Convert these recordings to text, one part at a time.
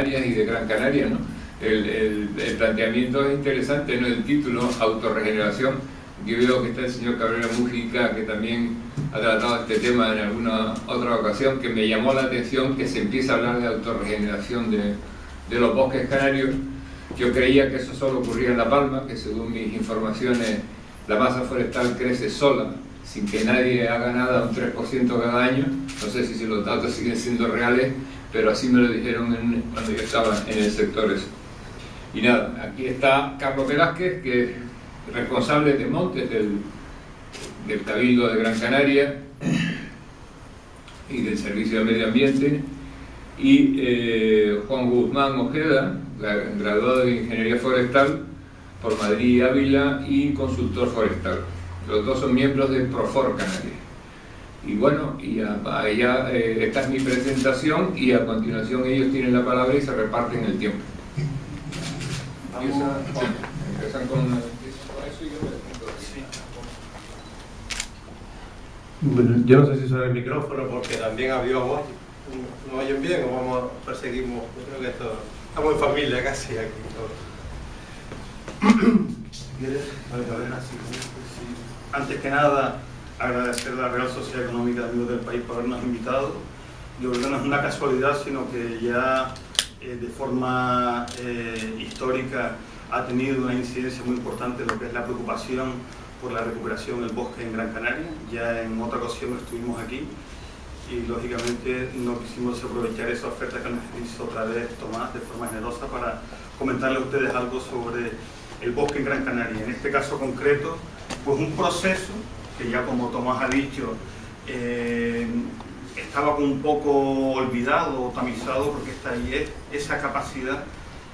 y de Gran Canaria, ¿no? El planteamiento es interesante, ¿no? El título, autorregeneración. Yo veo que está el señor Cabrera Mújica, que también ha tratado este tema en alguna otra ocasión, que me llamó la atención que se empieza a hablar de autorregeneración de los bosques canarios. Yo creía que eso solo ocurría en La Palma, que según mis informaciones la masa forestal crece sola, sin que nadie haga nada, un 3% cada año. No sé si los datos siguen siendo reales, pero así me lo dijeron cuando yo estaba en el sector ese. Y nada, aquí está Carlos Velázquez, que es responsable de montes del Cabildo de Gran Canaria y del Servicio de Medio Ambiente, y Juan Guzmán Ojeda, graduado de Ingeniería Forestal por Madrid y Ávila y consultor forestal. Los dos son miembros de Profor Canarias. Y bueno, esta es mi presentación, y a continuación ellos tienen la palabra y se reparten el tiempo. Empiezan con eso y yo me defiendo. Bueno, yo no sé si suena el micrófono porque también había voz. ¿No oyen bien o perseguimos? Yo creo que esto, estamos en familia casi aquí todos. ¿Quieres? Antes que nada, agradecer a la Real Sociedad Económica de Amigos del País por habernos invitado. Yo creo que no es una casualidad, sino que ya de forma histórica ha tenido una incidencia muy importante en lo que es la preocupación por la recuperación del bosque en Gran Canaria. Ya en otra ocasión estuvimos aquí y lógicamente no quisimos aprovechar esa oferta que nos hizo otra vez Tomás de forma generosa para comentarles a ustedes algo sobre el bosque en Gran Canaria. En este caso concreto, pues un proceso que ya, como Tomás ha dicho, estaba un poco olvidado o tamizado, porque está ahí esa capacidad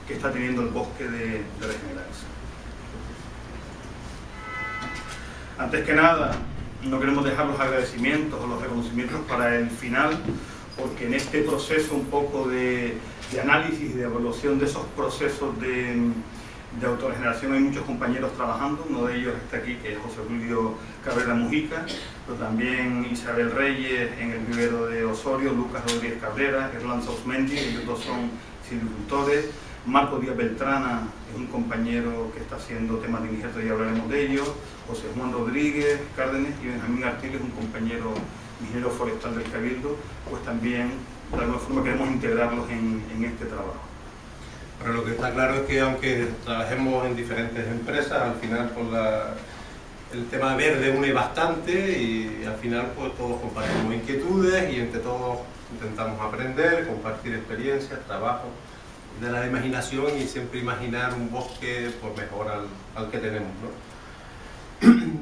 que está teniendo el bosque de regenerarse. Antes que nada, no queremos dejar los agradecimientos o los reconocimientos para el final, porque en este proceso un poco de análisis y de evaluación de esos procesos de autorregeneración hay muchos compañeros trabajando. Uno de ellos está aquí, que es José Julio Cabrera Mujica, pero también Isabel Reyes en el vivero de Osorio, Lucas Rodríguez Cabrera, Erlan Sausmendi, ellos dos son silvicultores. Marco Díaz Beltrana es un compañero que está haciendo temas de injerto y hablaremos de ellos. José Juan Rodríguez Cárdenas y Benjamín Artiles, un compañero ingeniero forestal del Cabildo, pues también de alguna forma queremos integrarlos en este trabajo. Pero lo que está claro es que aunque trabajemos en diferentes empresas, al final pues el tema verde une bastante, y al final pues todos compartimos inquietudes y entre todos intentamos aprender, compartir experiencias, trabajo, de la imaginación, y siempre imaginar un bosque pues mejor al que tenemos, ¿no?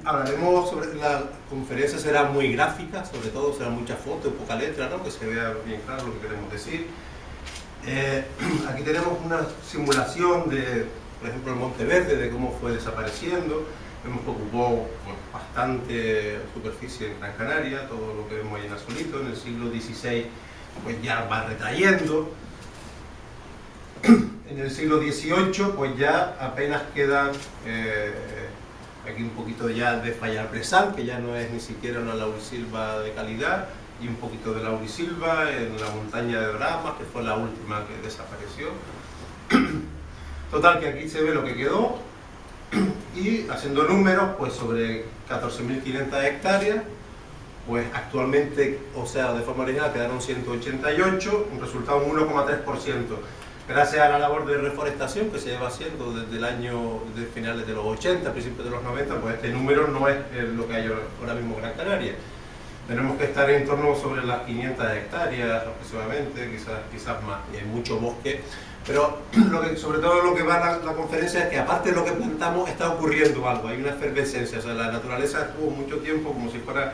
Hablaremos sobre, la conferencia será muy gráfica, sobre todo será mucha foto, poca letra, ¿no? Que se vea bien claro lo que queremos decir. Aquí tenemos una simulación de, por ejemplo, el Monte Verde, de cómo fue desapareciendo. Vemos que ocupó pues, bastante superficie en Gran Canaria, todo lo que vemos ahí en Azulito. En el siglo XVI pues ya va retrayendo. En el siglo XVIII pues ya apenas quedan aquí un poquito ya de fallarpresal, que ya no es ni siquiera una laurisilva de calidad, y un poquito de laurisilva en la montaña de Bramas, que fue la última que desapareció. Total, que aquí se ve lo que quedó, y haciendo números, pues sobre 14.500 hectáreas, pues actualmente, o sea, de forma original quedaron 188, un resultado de un 1,3%. Gracias a la labor de reforestación que se lleva haciendo desde el año, desde finales de los 80, principios de los 90, pues este número no es lo que hay ahora mismo en Gran Canaria. Tenemos que estar en torno sobre las 500 hectáreas aproximadamente, quizás más, y hay mucho bosque. Pero sobre todo lo que va la conferencia es que aparte de lo que plantamos está ocurriendo algo, hay una efervescencia, o sea, la naturaleza estuvo mucho tiempo como si fuera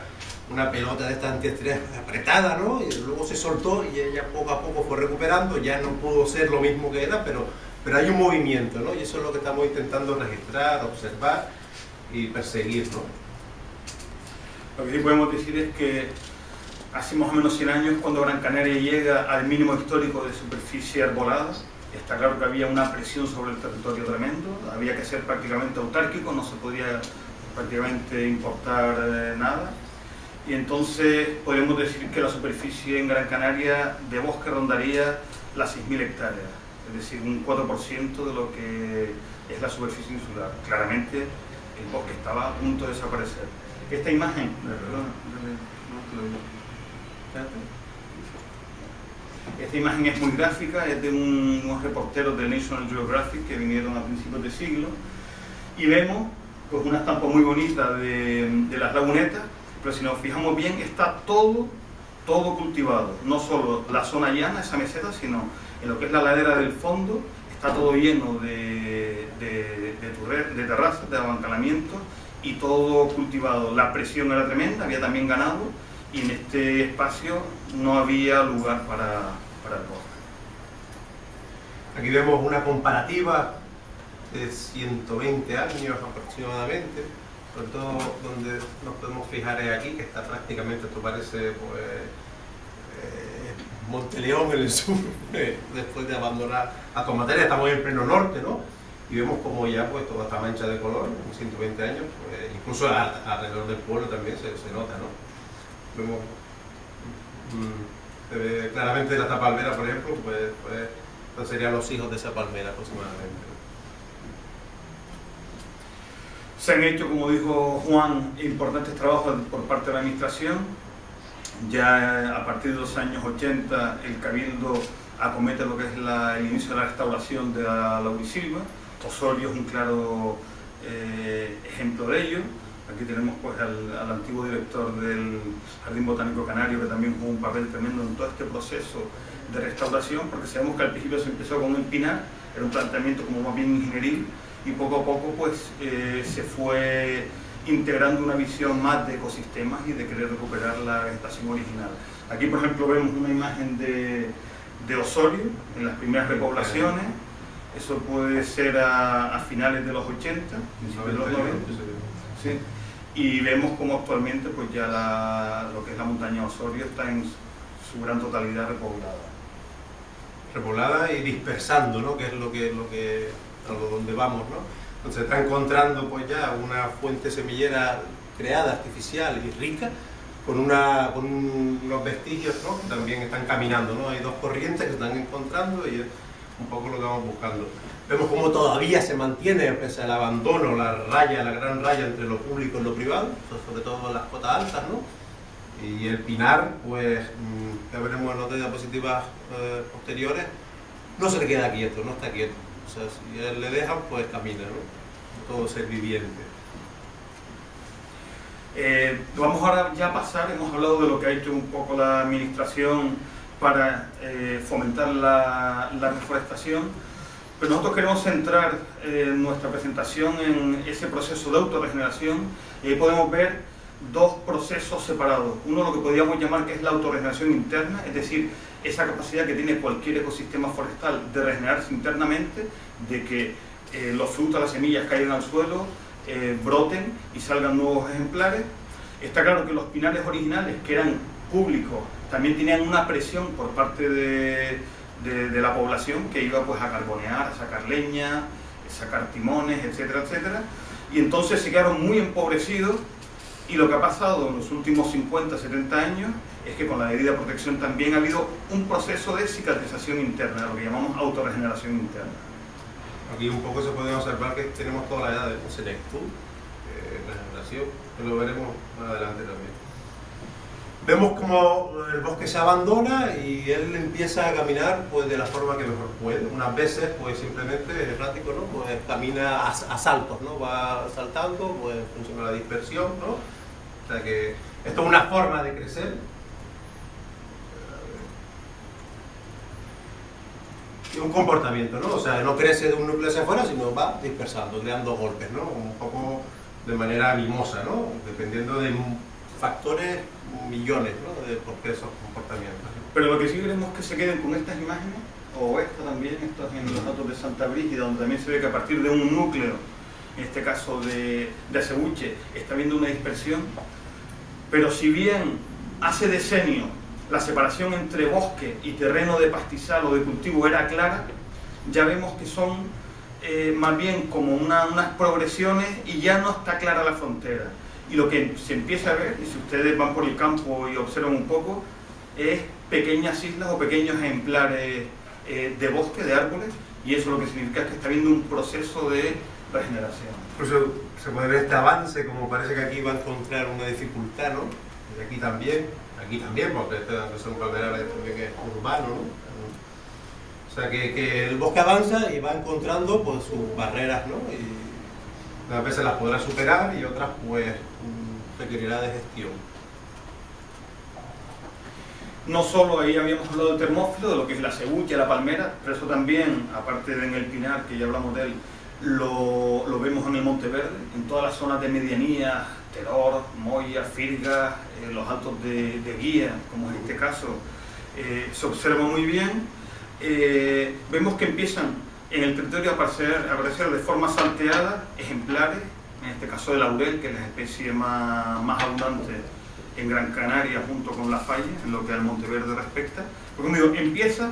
una pelota de esta antiestrés apretada, ¿no? Y luego se soltó y ella poco a poco fue recuperando, ya no pudo ser lo mismo que era, pero hay un movimiento, ¿no? Y eso es lo que estamos intentando registrar, observar y perseguir, ¿no? Lo que sí podemos decir es que hace más o menos 100 años, cuando Gran Canaria llega al mínimo histórico de superficie arbolada, está claro que había una presión sobre el territorio tremendo, había que ser prácticamente autárquico, no se podía prácticamente importar nada. Y entonces podemos decir que la superficie en Gran Canaria de bosque rondaría las 6.000 hectáreas, es decir, un 4% de lo que es la superficie insular. Claramente el bosque estaba a punto de desaparecer. Esta imagen, esta imagen es muy gráfica, es de unos reporteros de National Geographic que vinieron a principios de siglo, y vemos pues una estampa muy bonita de las lagunetas, pero si nos fijamos bien está todo cultivado, no solo la zona llana, esa meseta, sino en lo que es la ladera del fondo, está todo lleno de terrazas, de abancalamientos, y todo cultivado. La presión era tremenda, había también ganado, y en este espacio no había lugar para el bosque. Aquí vemos una comparativa de 120 años aproximadamente, sobre todo donde nos podemos fijar es aquí, que está prácticamente, esto parece pues Monteleón en el sur, después de abandonar a Tomatera. Estamos en pleno norte, ¿no? Y vemos como ya pues toda esta mancha de color, en 120 años, pues, incluso alrededor del pueblo también se nota, ¿no? Vemos se ve claramente la palmera, por ejemplo, pues serían los hijos de esa palmera aproximadamente. Se han hecho, como dijo Juan, importantes trabajos por parte de la administración. Ya a partir de los años 80 el Cabildo acomete lo que es el inicio de la restauración de la laurisilva. Osorio es un claro ejemplo de ello. Aquí tenemos pues al antiguo director del Jardín Botánico Canario, que también jugó un papel tremendo en todo este proceso de restauración, porque sabemos que al principio se empezó con el pinar, era un planteamiento como más bien ingenieril, y poco a poco pues se fue integrando una visión más de ecosistemas y de querer recuperar la vegetación original. Aquí por ejemplo vemos una imagen de Osorio en las primeras repoblaciones. Eso puede ser a finales de los 80, principios de los 90. Sí. Y vemos como actualmente pues ya lo que es la montaña Osorio está en su gran totalidad repoblada y dispersando, ¿no? Que es lo que a donde vamos, ¿no? Entonces se está encontrando pues ya una fuente semillera creada, artificial y rica, con unos vestigios, ¿no? Que también están caminando, ¿no? Hay dos corrientes que se están encontrando y es un poco lo que vamos buscando. Vemos cómo todavía se mantiene, pese al abandono, la gran raya entre lo público y lo privado, sobre todo en las cotas altas, ¿no? Y el pinar, pues ya veremos en las diapositivas posteriores, no se le queda quieto, no está quieto. O sea, si él le dejan, pues camina, ¿no? Todo ser viviente. Vamos ahora ya a pasar, hemos hablado de lo que ha hecho un poco la administración para fomentar la reforestación, pero nosotros queremos centrar nuestra presentación en ese proceso de autorregeneración, y ahí podemos ver dos procesos separados. Uno, lo que podríamos llamar que es la autorregeneración interna, es decir, esa capacidad que tiene cualquier ecosistema forestal de regenerarse internamente, de que los frutos, las semillas caigan al suelo, broten y salgan nuevos ejemplares. Está claro que los pinares originales, que eran públicos, también tenían una presión por parte de la población que iba pues a carbonear, a sacar leña, a sacar timones, etcétera, etcétera, y entonces se quedaron muy empobrecidos. Y lo que ha pasado en los últimos 50, 70 años es que con la debida protección también ha habido un proceso de cicatrización interna, lo que llamamos autorregeneración interna. Aquí un poco se puede observar que tenemos toda la edad de senectud, regeneración, que lo veremos más adelante también. Vemos como el bosque se abandona y él empieza a caminar pues de la forma que mejor puede. Unas veces pues simplemente es errático, ¿no? Pues camina a saltos, ¿no? Va saltando, pues funciona la dispersión, ¿no? O sea que esto es una forma de crecer. Y un comportamiento, ¿no? O sea, no crece de un núcleo hacia afuera, sino va dispersando, creando golpes, ¿no? Un poco de manera mimosa, ¿no? Dependiendo de factores millones, ¿no? De por qué esos comportamientos. Pero lo que sí queremos que se queden con estas imágenes, o esta también, estos en los datos de Santa Brígida, donde también se ve que a partir de un núcleo, en este caso de Acebuche, está habiendo una dispersión. Pero si bien hace decenios la separación entre bosque y terreno de pastizal o de cultivo era clara, ya vemos que son más bien como unas progresiones y ya no está clara la frontera. Y lo que se empieza a ver, y si ustedes van por el campo y observan un poco, es pequeñas islas o pequeños ejemplares de bosque, de árboles, y eso lo que significa es que está habiendo un proceso de regeneración. Incluso se puede ver este avance, como parece que aquí va a encontrar una dificultad, ¿no? Y aquí también, porque son palmerales también que es urbano, ¿no? O sea que el bosque avanza y va encontrando pues sus barreras, ¿no? Y a veces las podrá superar y otras pues requerirá de gestión. No solo ahí habíamos hablado del termófilo, de lo que es la cebucha, la palmera, pero eso también, aparte de en el pinar, que ya hablamos de él, lo vemos en el Monteverde, en todas las zonas de medianía, Teror, Moya, Firga, los altos de Guía, como en este caso, se observa muy bien. Vemos que empiezan en el territorio a aparecer de forma salteada ejemplares, en este caso de laurel, que es la especie más abundante en Gran Canaria junto con la falla, en lo que al Monteverde respecta. Porque como digo, empieza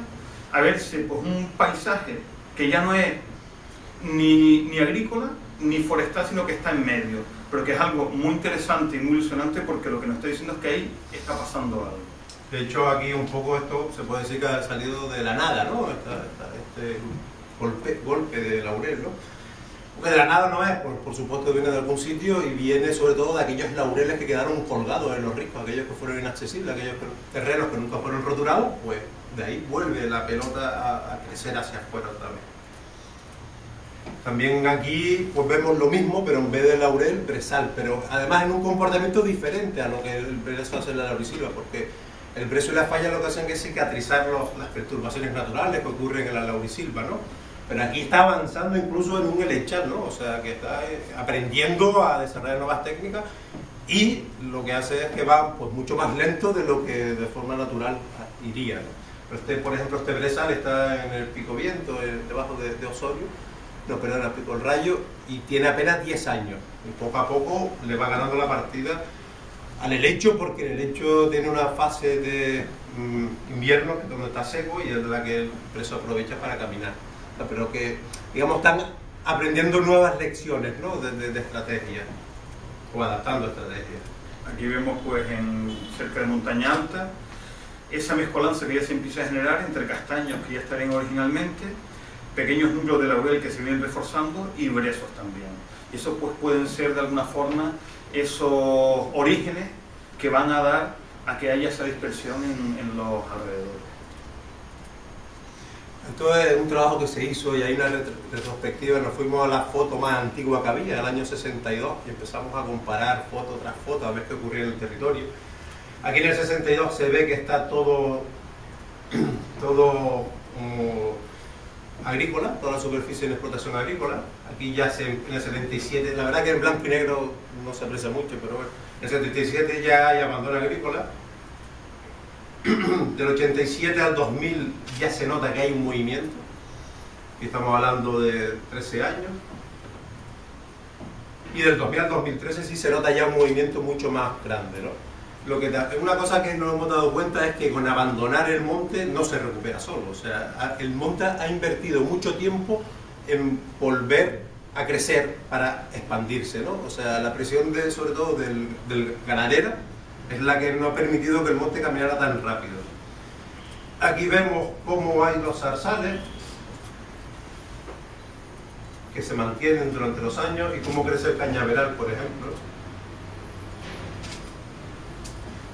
a verse pues, un paisaje que ya no es ni agrícola ni forestal, sino que está en medio, pero que es algo muy interesante y muy ilusionante porque lo que nos está diciendo es que ahí está pasando algo. De hecho, aquí un poco esto se puede decir que ha salido de la nada, ¿no? Este golpe de laurel, ¿no? Porque de la nada no es, por supuesto viene de algún sitio y viene sobre todo de aquellos laureles que quedaron colgados en los riscos, aquellos que fueron inaccesibles, aquellos terrenos que nunca fueron roturados, pues de ahí vuelve la pelota a crecer hacia afuera otra vez. También aquí pues vemos lo mismo, pero en vez de laurel, brezal, pero además en un comportamiento diferente a lo que el brezo hace en la laurisilva, porque el brezo y la falla lo que hacen es cicatrizar las perturbaciones naturales que ocurren en la laurisilva, ¿no? Pero aquí está avanzando incluso en un helechal, ¿no? O sea, que está aprendiendo a desarrollar nuevas técnicas y lo que hace es que va pues, mucho más lento de lo que de forma natural iría, ¿no? Pero por ejemplo, este brezal está en el Pico Viento, debajo de Osorio, no, perdón, el Pico El Rayo, y tiene apenas 10 años. Y poco a poco le va ganando la partida al helecho, porque el helecho tiene una fase de invierno, que es donde está seco, y es la que el brezo aprovecha para caminar. Pero que, digamos, están aprendiendo nuevas lecciones, ¿no? de estrategia, o adaptando estrategias. Aquí vemos, pues, cerca de Montaña Alta, esa mezcolanza que ya se empieza a generar entre castaños que ya estarían originalmente, pequeños núcleos de laurel que se vienen reforzando y brezos también. Y eso, pues, pueden ser de alguna forma esos orígenes que van a dar a que haya esa dispersión en los alrededores. Esto es un trabajo que se hizo y hay una retrospectiva, nos fuimos a la foto más antigua que había, el año 62, y empezamos a comparar foto tras foto a ver qué ocurría en el territorio. Aquí en el 62 se ve que está todo agrícola, toda la superficie en explotación agrícola. Aquí ya en el 77, la verdad que en blanco y negro no se aprecia mucho, pero bueno, en el 77 ya hay abandono agrícola. Del 87 al 2000 ya se nota que hay un movimiento, y estamos hablando de 13 años, y del 2000 al 2013 sí se nota ya un movimiento mucho más grande, ¿no? Una cosa que nos hemos dado cuenta es que con abandonar el monte no se recupera solo, o sea, el monte ha invertido mucho tiempo en volver a crecer para expandirse, ¿no? O sea, la presión sobre todo del ganadera es la que no ha permitido que el monte caminara tan rápido. Aquí vemos cómo hay los zarzales que se mantienen durante los años y cómo crece el cañaveral, por ejemplo.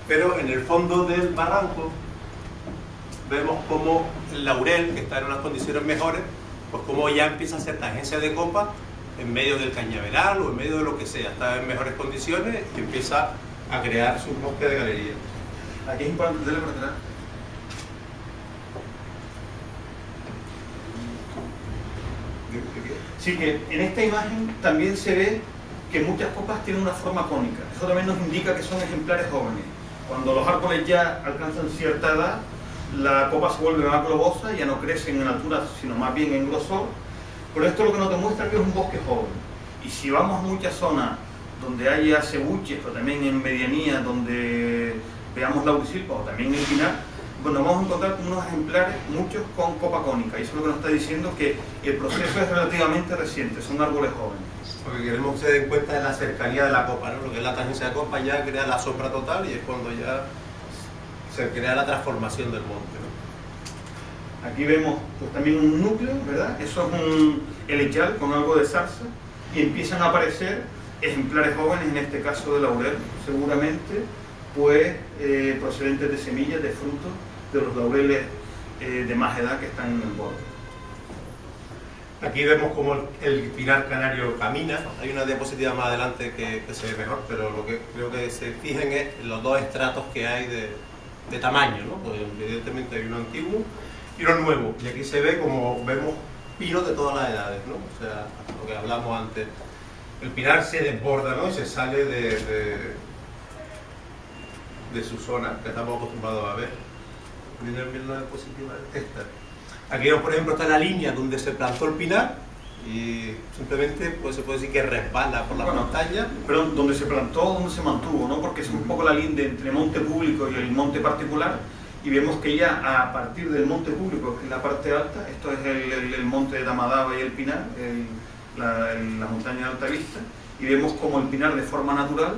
Pero en el fondo del barranco vemos cómo el laurel, que está en unas condiciones mejores, pues cómo ya empieza a hacer tangencia de copa en medio del cañaveral o en medio de lo que sea, está en mejores condiciones y empieza a crear su bosque de galería. Aquí es importante tenerlo para atrás. Sí, que en esta imagen también se ve que muchas copas tienen una forma cónica. Eso también nos indica que son ejemplares jóvenes. Cuando los árboles ya alcanzan cierta edad, la copa se vuelve más globosa, ya no crecen en altura, sino más bien en grosor. Pero esto lo que nos demuestra que es un bosque joven. Y si vamos a muchas zonas donde haya cebuches, pero también en medianía, donde veamos laurisilva o también en pinar, bueno, vamos a encontrar unos ejemplares, muchos con copa cónica, y eso es lo que nos está diciendo que el proceso es relativamente reciente, son árboles jóvenes. Lo que queremos que se den cuenta es la cercanía de la copa, ¿no? Lo que es la tangencia de copa ya crea la sombra total y es cuando ya se crea la transformación del monte, ¿no? Aquí vemos pues también un núcleo, ¿verdad? Eso es un helechal con algo de zarza, y empiezan a aparecer ejemplares jóvenes, en este caso de laurel, seguramente pues procedentes de semillas, de frutos de los laureles de más edad que están en el borde. Aquí vemos cómo el pinar canario camina. Hay una diapositiva más adelante que se ve mejor, pero lo que creo que se fijen es los dos estratos que hay de tamaño, ¿no? Pues evidentemente hay uno antiguo y uno nuevo. Y aquí se ve como vemos pinos de todas las edades, ¿no? O sea, lo que hablamos antes. El pinar se desborda, ¿no? Y se sale de su zona, que estamos acostumbrados a ver. Miren bien la diapositiva esta. Aquí, por ejemplo, está la línea donde se plantó el pinar y simplemente pues, se puede decir que resbala por la montaña. Pero donde se plantó, donde se mantuvo, ¿no? Porque es un poco la línea entre monte público y el monte particular, y vemos que ya a partir del monte público, que es la parte alta, esto es el monte de Damadaba y el pinar, la montaña de alta vista, y vemos como el pinar de forma natural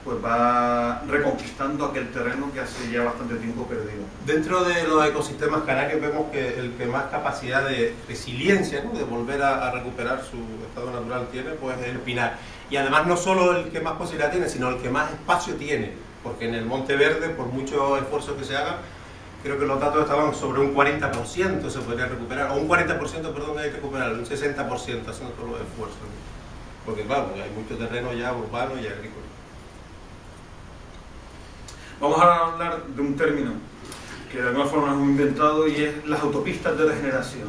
pues va reconquistando aquel terreno que hace ya bastante tiempo perdido. Dentro de los ecosistemas canarios vemos que el que más capacidad de resiliencia, ¿no? De volver a recuperar su estado natural tiene, pues es el pinar. Y además no solo el que más posibilidad tiene, sino el que más espacio tiene, porque en el Monte Verde, por muchos esfuerzos que se hagan, creo que los datos estaban sobre un 40% se podría recuperar, o un 40%, perdón, hay que recuperar, un 60% haciendo todos los esfuerzos, ¿no? Porque claro, hay mucho terreno ya urbano y agrícola. Vamos a hablar de un término que de alguna forma hemos inventado, y es las autopistas de regeneración.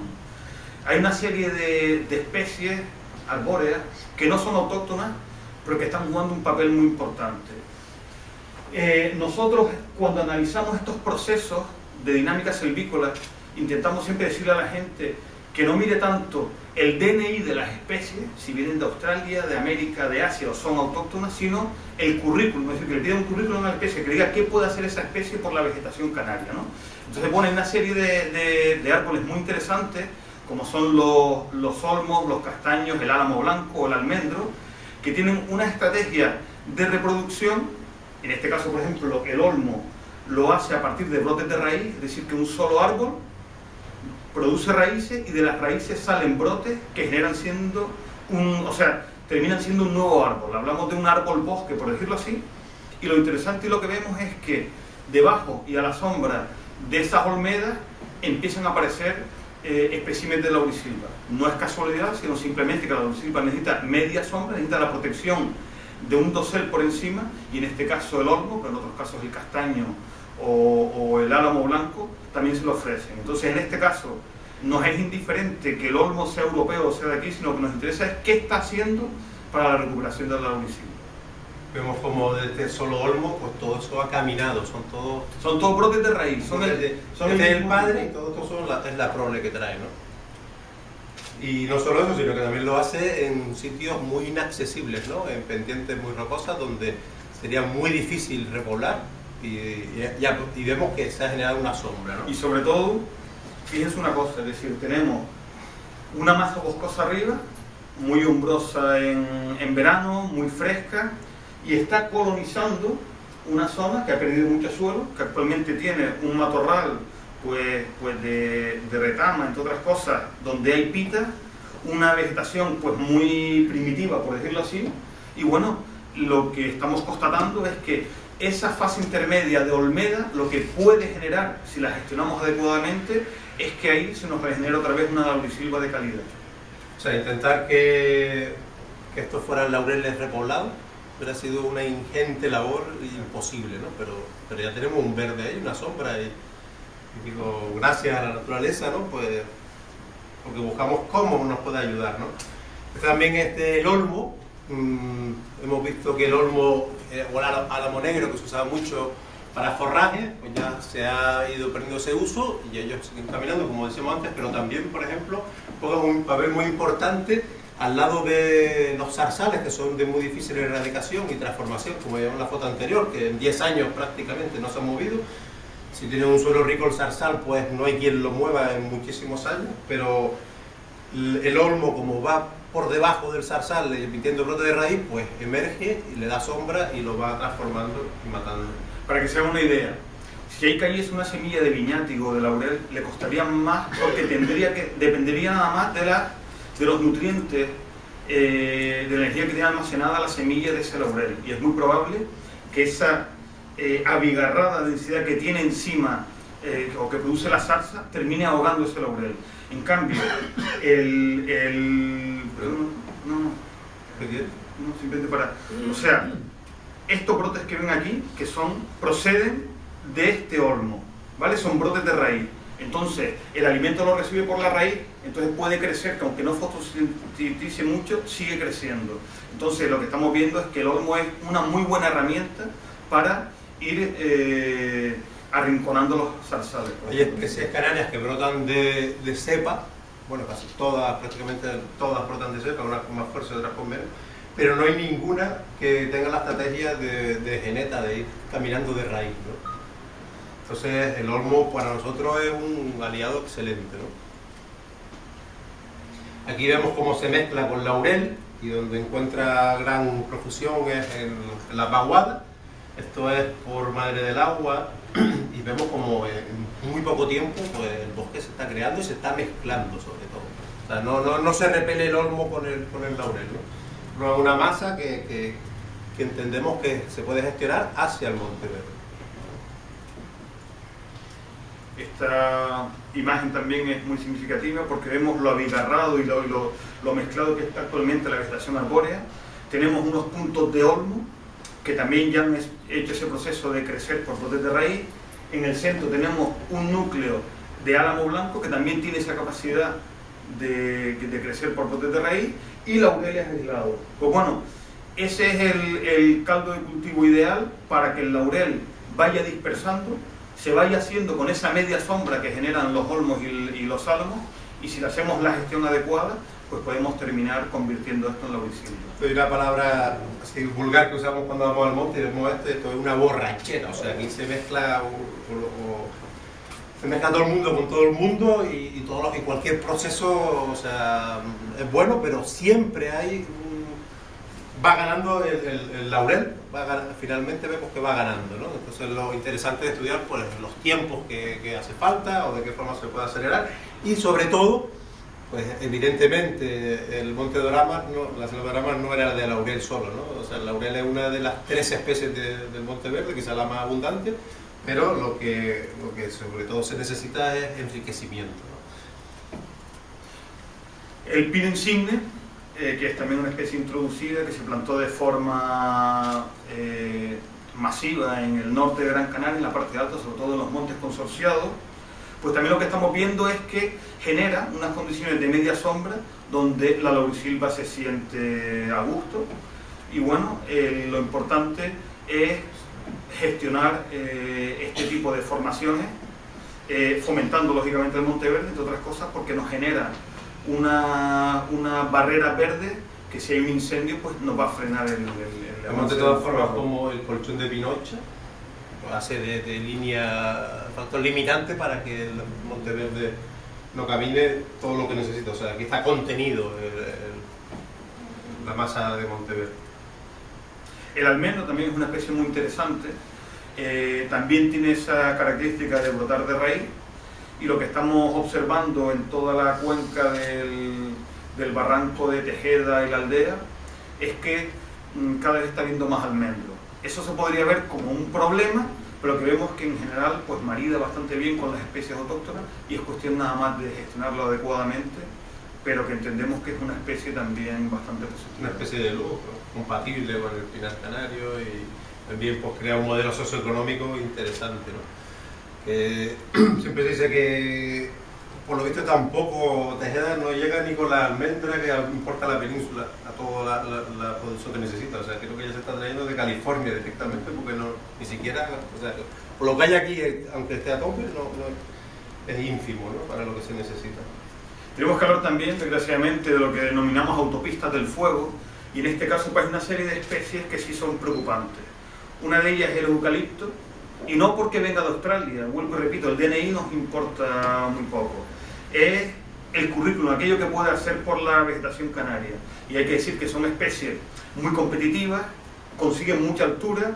Hay una serie de especies arbóreas que no son autóctonas, pero que están jugando un papel muy importante. Nosotros, cuando analizamos estos procesos de dinámica silvícola, intentamos siempre decirle a la gente que no mire tanto el DNI de las especies, si vienen de Australia, de América, de Asia o son autóctonas, sino el currículum, es decir, que le pida un currículum a la especie, que diga qué puede hacer esa especie por la vegetación canaria, ¿no? Entonces ponen una serie de árboles muy interesantes, como son los olmos, los castaños, el álamo blanco o el almendro, que tienen una estrategia de reproducción. En este caso, por ejemplo, el olmo lo hace a partir de brotes de raíz, es decir, que un solo árbol produce raíces y de las raíces salen brotes que terminan siendo un nuevo árbol. Hablamos de un árbol bosque, por decirlo así, y lo interesante y lo que vemos es que debajo y a la sombra de esas olmedas empiezan a aparecer especímenes de laurisilva. No es casualidad, sino simplemente que la laurisilva necesita media sombra, necesita la protección de un dosel por encima, y en este caso el olmo, pero en otros casos el castaño o el álamo blanco también se lo ofrecen. Entonces, en este caso nos es indiferente que el olmo sea europeo o sea de aquí, sino que nos interesa es qué está haciendo para la recuperación de la laurisilva. Vemos como de este solo olmo, pues todo eso ha caminado, son todos brotes de raíz, son el padre, y todo esto es la prole que trae, ¿no? Y no solo eso, sino que también lo hace en sitios muy inaccesibles, ¿no? En pendientes muy rocosas, donde sería muy difícil repoblar, y vemos que se ha generado una sombra, ¿no? Y sobre todo, fíjense una cosa, es decir, tenemos una masa boscosa arriba, muy umbrosa en verano, muy fresca, y está colonizando una zona que ha perdido mucho suelo, que actualmente tiene un matorral pues de retama, entre otras cosas, donde hay pita, una vegetación pues muy primitiva, por decirlo así, y bueno, lo que estamos constatando es que esa fase intermedia de olmeda lo que puede generar, si la gestionamos adecuadamente, es que ahí se nos regenera otra vez una laurisilva de calidad. O sea, intentar que estos fueran laureles repoblados hubiera sido una ingente labor imposible, ¿no? Pero ya tenemos un verde ahí, una sombra, y digo, gracias a la naturaleza, ¿no? Pues porque buscamos cómo nos puede ayudar, ¿no? También el olmo, hemos visto que el olmo o el álamo negro, que se usaba mucho para forraje, pues ya se ha ido perdiendo ese uso y ellos siguen caminando, como decíamos antes, pero también, por ejemplo, juegan un papel muy importante al lado de los zarzales, que son de muy difícil erradicación y transformación, como veíamos en la foto anterior, que en 10 años prácticamente no se han movido. Si tiene un suelo rico el zarzal, pues no hay quien lo mueva en muchísimos años, pero el olmo, como va por debajo del zarzal emitiendo brote de raíz, pues emerge y le da sombra y lo va transformando y matando. Para que se haga una idea, Si ahí cayese una semilla de viñátigo o de laurel, le costaría más porque dependería nada más de los nutrientes, de la energía que tiene almacenada la semilla de ese laurel. Y es muy probable que esa abigarrada densidad que tiene encima o que produce la zarza termine ahogando ese laurel. En cambio, simplemente para... O sea, estos brotes que ven aquí, que proceden de este olmo, ¿vale? Son brotes de raíz. Entonces, el alimento lo recibe por la raíz, entonces puede crecer, que aunque no fotosintetice mucho, sigue creciendo. Entonces, lo que estamos viendo es que el olmo es una muy buena herramienta para ir arrinconando los zarzales. Hay especies canarias que brotan de cepa, bueno, casi todas, prácticamente todas brotan de cepa, unas con más fuerza y otras con menos, pero no hay ninguna que tenga la estrategia de geneta, de ir caminando de raíz, ¿no? Entonces el olmo para nosotros es un aliado excelente, ¿no? Aquí vemos cómo se mezcla con laurel y donde encuentra gran profusión es en las vaguadas. Esto es por madre del agua y vemos como en muy poco tiempo pues, el bosque se está creando y se está mezclando sobre todo. O sea, no se repele el olmo con el laurel, ¿no? Es una masa que entendemos que se puede gestionar hacia el monte verde. Esta imagen también es muy significativa porque vemos lo abigarrado y lo mezclado que está actualmente la vegetación arbórea. Tenemos unos puntos de olmo que también ya han hecho ese proceso de crecer por brotes de raíz. En el centro tenemos un núcleo de álamo blanco que también tiene esa capacidad de crecer por brotes de raíz, y laureles aislados. Pues bueno, ese es el caldo de cultivo ideal para que el laurel vaya dispersando, se vaya haciendo con esa media sombra que generan los olmos y los álamos, y si le hacemos la gestión adecuada, pues podemos terminar convirtiendo esto en laurisilio. Hay una palabra así vulgar que usamos cuando vamos al monte y vemos esto es una borrachera, o sea, aquí se mezcla se mezcla todo el mundo con todo el mundo y cualquier proceso, o sea, es bueno, pero siempre va ganando el laurel, finalmente vemos que va ganando, ¿no? Entonces lo interesante de estudiar pues los tiempos que hace falta o de qué forma se puede acelerar, y sobre todo, pues evidentemente el monte de Doramas, la selva de Doramas no era de laurel solo, ¿no? O sea, el laurel es una de las 3 especies del monte verde, quizás la más abundante, pero lo que sobre todo se necesita es enriquecimiento, ¿no? El pino insigne, que es también una especie introducida, que se plantó de forma masiva en el norte de Gran Canaria, en la parte alta, sobre todo en los montes consorciados, pues también lo que estamos viendo es que genera unas condiciones de media sombra donde la laurisilva se siente a gusto, y bueno, lo importante es gestionar este tipo de formaciones, fomentando lógicamente el monte verde, entre otras cosas, porque nos genera una barrera verde que si hay un incendio pues nos va a frenar el de todas formas, como el colchón de Pinocha, hace de línea, factor limitante para que el monte verde no camine todo lo que necesita. O sea, aquí está contenido la masa de monte verde. El almendro también es una especie muy interesante, también tiene esa característica de brotar de raíz, y lo que estamos observando en toda la cuenca del barranco de Tejeda y la aldea es que cada vez está habiendo más almendro. Eso se podría ver como un problema, pero lo que vemos es que en general pues marida bastante bien con las especies autóctonas, y es cuestión nada más de gestionarlo adecuadamente, pero que entendemos que es una especie también bastante positiva. Una especie de luz, ¿no? Compatible con el pinar canario, y también pues crea un modelo socioeconómico interesante, ¿no? Siempre se dice que por lo visto tampoco Tejeda no llega ni con la almendra que importa la península a toda la producción que necesita. O sea, creo que ya se está trayendo de California directamente, porque ni siquiera, o sea, por lo que hay aquí, aunque esté a tope, es ínfimo, ¿no? Para lo que se necesita. Tenemos que hablar también, desgraciadamente, de lo que denominamos autopistas del fuego, y en este caso pues hay una serie de especies que sí son preocupantes. Una de ellas es el eucalipto, y no porque venga de Australia, vuelvo y repito, el DNI nos importa muy poco. Es el currículum, aquello que puede hacer por la vegetación canaria. Y hay que decir que son especies muy competitivas, consiguen mucha altura,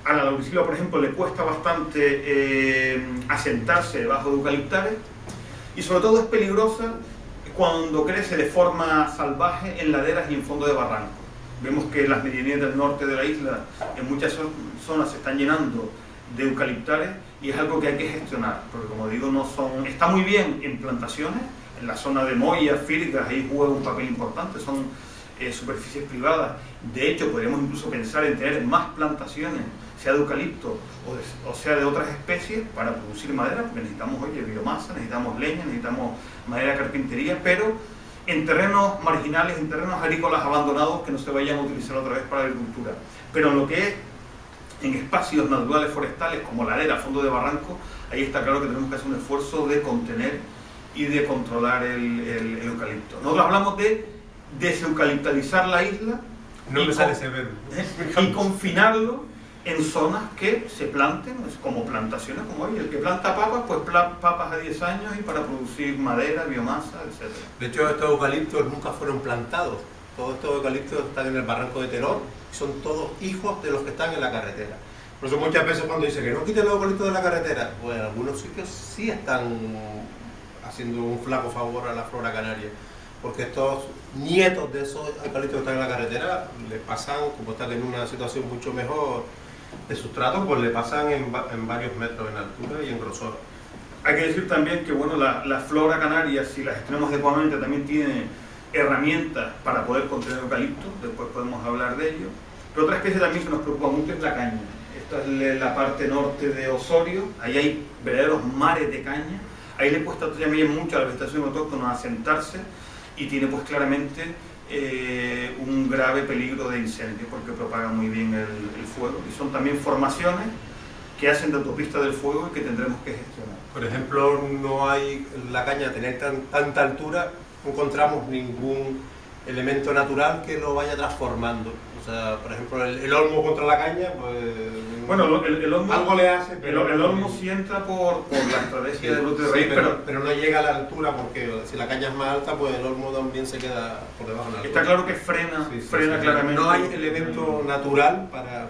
A la laurisilva, por ejemplo, le cuesta bastante asentarse debajo de eucaliptares, y sobre todo es peligrosa cuando crece de forma salvaje en laderas y en fondo de barrancos. Vemos que las medianías del norte de la isla en muchas zonas se están llenando de eucaliptares, y es algo que hay que gestionar, porque como digo, está muy bien en plantaciones, en la zona de Moya, Firgas, ahí juega un papel importante, son superficies privadas. De hecho, podríamos incluso pensar en tener más plantaciones, sea de eucalipto o sea de otras especies, para producir madera, porque necesitamos, oye, biomasa, necesitamos leña, necesitamos madera de carpintería, pero en terrenos marginales, en terrenos agrícolas abandonados que no se vayan a utilizar otra vez para la agricultura. Pero en lo que es en espacios naturales forestales como ladera, fondo de barranco, ahí está claro que tenemos que hacer un esfuerzo de contener y de controlar el eucalipto. Nosotros hablamos de deseucaliptalizar la isla, no me sale ese verbo, y confinarlo en zonas que se planten, como plantaciones, como hoy, el que planta papas, pues papas a 10 años y para producir madera, biomasa, etc. De hecho, estos eucaliptos nunca fueron plantados. Todos estos eucaliptos están en el barranco de Teror y son todos hijos de los que están en la carretera. Por eso muchas veces cuando dicen que no quiten los eucaliptos de la carretera, pues en algunos sitios sí están haciendo un flaco favor a la flora canaria, porque estos nietos de esos eucaliptos que están en la carretera le pasan, como están en una situación mucho mejor de sustrato, pues le pasan en varios metros en altura y en grosor. Hay que decir también que bueno, la flora canaria, si la gestionamos adecuadamente, también tiene herramientas para poder contener eucalipto, después podemos hablar de ello. Pero otra especie también que nos preocupa mucho es la caña. Esta es la parte norte de Osorio, ahí hay verdaderos mares de caña, ahí le cuesta también mucho a la vegetación autóctona asentarse, y tiene pues claramente un grave peligro de incendio porque propaga muy bien el fuego, y son también formaciones que hacen de autopista del fuego y que tendremos que gestionar. Por ejemplo, no hay la caña a tener tanta altura, no encontramos ningún elemento natural que lo vaya transformando. O sea, por ejemplo, el olmo contra la caña, pues... Bueno, el olmo, algo le hace, pero... El olmo sí entra por la estrategia sí, de brote de sí, raíz, pero no llega a la altura, porque si la caña es más alta, pues el olmo también se queda por debajo de la altura. Está claro que frena claramente. No hay elemento natural para...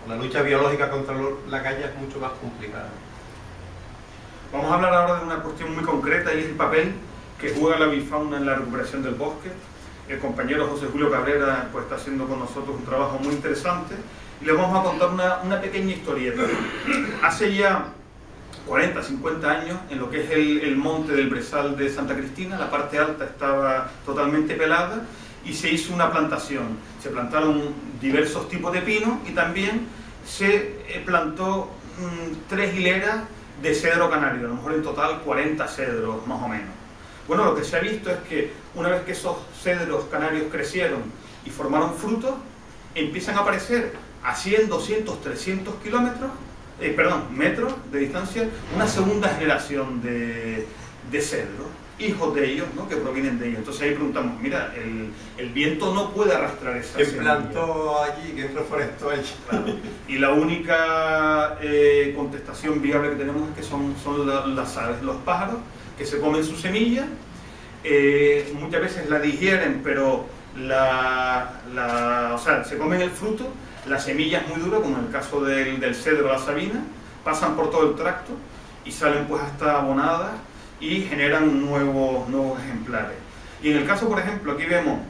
La lucha biológica contra la caña es mucho más complicada. Vamos a hablar ahora de una cuestión muy concreta, y es el papel que juega la bifauna en la recuperación del bosque. El compañero José Julio Cabrera pues está haciendo con nosotros un trabajo muy interesante, y les vamos a contar una pequeña historieta. Hace ya 40, 50 años, en lo que es el monte del Brezal de Santa Cristina, la parte alta estaba totalmente pelada y se hizo una plantación. Se plantaron diversos tipos de pino y también se plantó 3 hileras de cedro canario, a lo mejor en total 40 cedros más o menos. Bueno, lo que se ha visto es que una vez que esos cedros canarios crecieron y formaron frutos, empiezan a aparecer a 100, 200, 300 metros de distancia, una segunda generación de cedros, hijos de ellos, ¿no?, que provienen de ellos. Entonces ahí preguntamos, mira, el viento no puede arrastrar esa semilla. ¿Quién plantó allí? ¿Quién reforestó allí? Claro. Y la única contestación viable que tenemos es que son las aves, los pájaros, que se comen su semilla, muchas veces la digieren, pero o sea, se comen el fruto, la semilla es muy dura, como en el caso del cedro o la sabina, pasan por todo el tracto y salen pues hasta abonadas y generan nuevos ejemplares. Y en el caso, por ejemplo, aquí vemos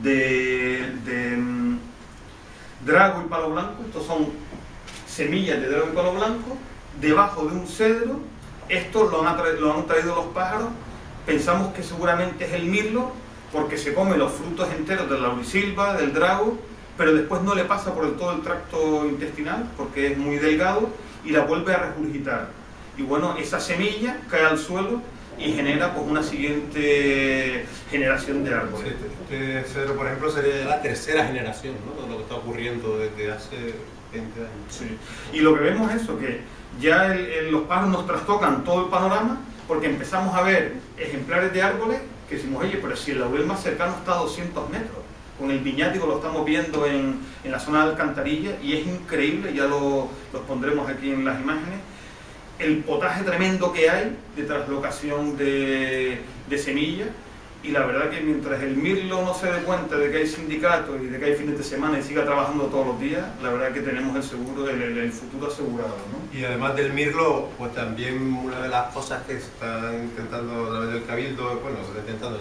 de drago y palo blanco, estos son semillas de drago y palo blanco, debajo de un cedro. Esto lo han traído los pájaros, pensamos que seguramente es el mirlo, porque se come los frutos enteros de la laurisilva, del drago, pero después no le pasa por todo el tracto intestinal, porque es muy delgado, y la vuelve a regurgitar. Y bueno, esa semilla cae al suelo y genera pues una siguiente generación de árboles. Sí, este cedro, por ejemplo, sería la tercera generación, ¿no?, de lo que está ocurriendo desde hace 20 años. Sí. Y lo que vemos es eso, que ya los pájaros nos trastocan todo el panorama, porque empezamos a ver ejemplares de árboles que decimos, oye, pero si el laurel más cercano está a 200 metros, con el viñático lo estamos viendo en la zona de Alcantarilla, y es increíble, ya los pondremos aquí en las imágenes, el potaje tremendo que hay de traslocación de semillas, y la verdad que mientras el mirlo no se dé cuenta de que hay sindicatos y de que hay fines de semana y siga trabajando todos los días, la verdad que tenemos el seguro, el futuro asegurado, ¿no? Y además del mirlo, pues también una de las cosas que se están intentando a través del Cabildo, bueno, se está intentando,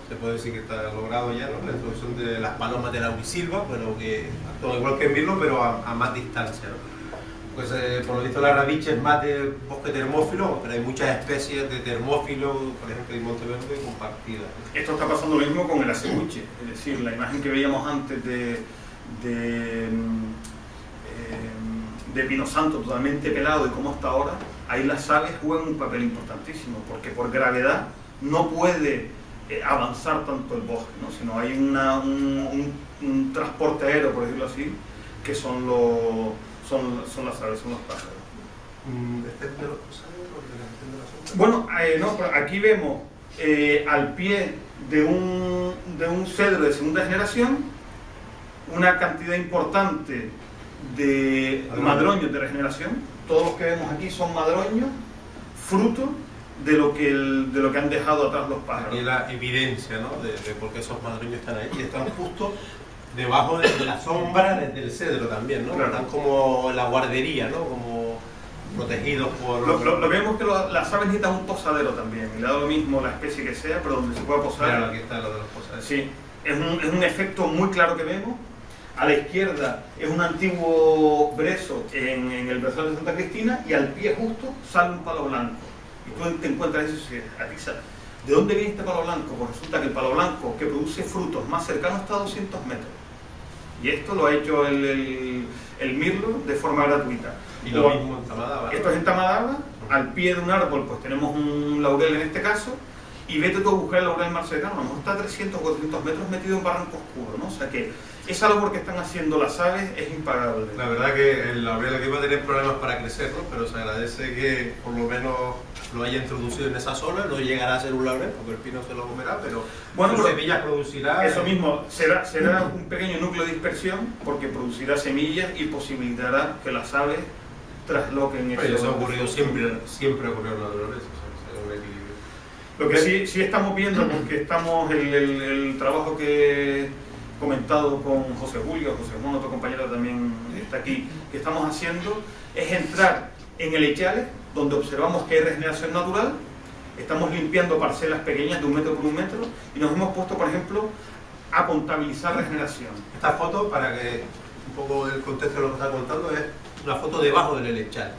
se puede decir que está logrado ya, ¿no? La introducción de las palomas de laurisilva, bueno, que actúan igual que el mirlo, pero a más distancia, ¿no? Pues por lo visto la rabiche es más de bosque termófilo, pero hay muchas especies de termófilo, por ejemplo, en Monteverde, compartidas. Esto está pasando lo mismo con el acebuche, es decir, la imagen que veíamos antes de Pino Santo totalmente pelado y cómo está ahora, ahí las aves juegan un papel importantísimo, porque por gravedad no puede avanzar tanto el bosque, ¿no? Sino hay un transporte aéreo, por decirlo así, que son las aves, son los pájaros. ¿Este es de los pájaros o de la gestión de la sombra? Bueno, no, aquí vemos al pie de un cedro de segunda generación una cantidad importante de madroños de regeneración. Todos los que vemos aquí son madroños, fruto de lo que han dejado atrás los pájaros. Aquí la evidencia, ¿no? de por qué esos madroños están ahí, y están justo debajo de la sombra del cedro también, ¿no? Claro. Están como la guardería, ¿no? Como protegidos por... Lo vemos que las aves necesitan un posadero también, y le da lo mismo la especie que sea, pero donde se pueda posar. Claro, aquí está lo de los posaderos. Sí, es un efecto muy claro que vemos. A la izquierda es un antiguo brezo en el brezal de Santa Cristina, y al pie justo sale un palo blanco. Y tú te encuentras eso y dices, ¿de dónde viene este palo blanco? Pues resulta que el palo blanco que produce frutos más cercanos está a 200 metros. Y esto lo ha hecho el mirlo de forma gratuita. Y lo mismo en Tamadaba. Esto es en Tamadaba, al pie de un árbol pues tenemos un laurel en este caso, y vete tú a buscar el laurel más cercano, a lo mejor está a 300 o 400 metros metido en barranco oscuro, ¿no? O sea que esa labor que están haciendo las aves es impagable. La verdad que el laurel aquí va a tener problemas para crecer, ¿no? Pero se agradece que por lo menos lo haya introducido en esa zona. No llegará a ser un laurel porque el pino se lo comerá, pero bueno, sus semillas producirá... Eso mismo, será un pequeño núcleo de dispersión porque producirá semillas y posibilitará que las aves trasloquen eso. Eso ha ocurrido siempre ha ocurrido en la naturaleza, o sea, es un equilibrio. Lo que sí estamos viendo, porque estamos el trabajo que he comentado con José Julio, otro compañero también está aquí, que estamos haciendo, es entrar en helechales donde observamos que hay regeneración natural. Estamos limpiando parcelas pequeñas de 1 metro por 1 metro y nos hemos puesto, por ejemplo, a contabilizar regeneración. Esta foto, para que un poco el contexto de lo que está contando, es una foto debajo del helechal.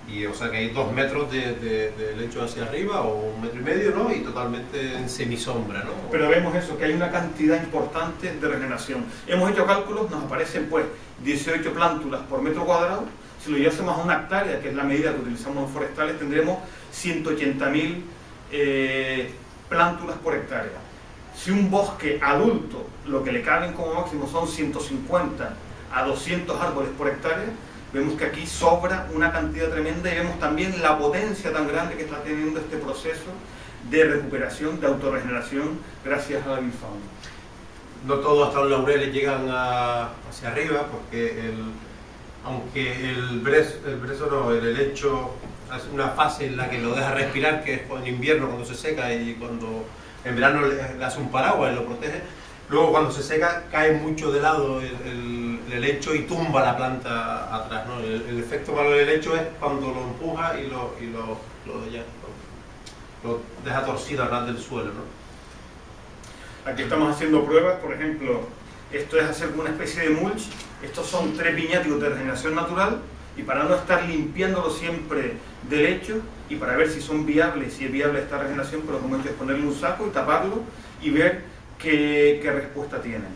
Y, o sea que hay 2 metros de lecho hacia arriba o 1,5 metros, ¿no? Y totalmente en semisombra, ¿no? Pero vemos eso, que hay una cantidad importante de regeneración. Hemos hecho cálculos, nos aparecen pues 18 plántulas por metro cuadrado. Si lo llevásemos a 1 hectárea, que es la medida que utilizamos en forestales, tendremos 180.000 plántulas por hectárea. Si un bosque adulto, lo que le caben como máximo son 150 a 200 árboles por hectárea, vemos que aquí sobra una cantidad tremenda y vemos también la potencia tan grande que está teniendo este proceso de recuperación, de autorregeneración, gracias a la bifauna. No todos hasta los laureles llegan hacia arriba, porque aunque el helecho hace una fase en la que lo deja respirar, que es en invierno cuando se seca y cuando en verano le hace un paraguas y lo protege, luego cuando se seca cae mucho de lado el helecho y tumba la planta atrás, ¿no? El efecto malo del helecho es cuando lo empuja y lo deja torcido a ras del suelo, ¿no? Aquí estamos haciendo pruebas, por ejemplo, esto es hacer una especie de mulch. Estos son 3 viñáticos de regeneración natural, y para no estar limpiándolo siempre del lecho y para ver si son viables, si es viable esta regeneración, pero como es ponerle un saco y taparlo y ver qué respuesta tienen.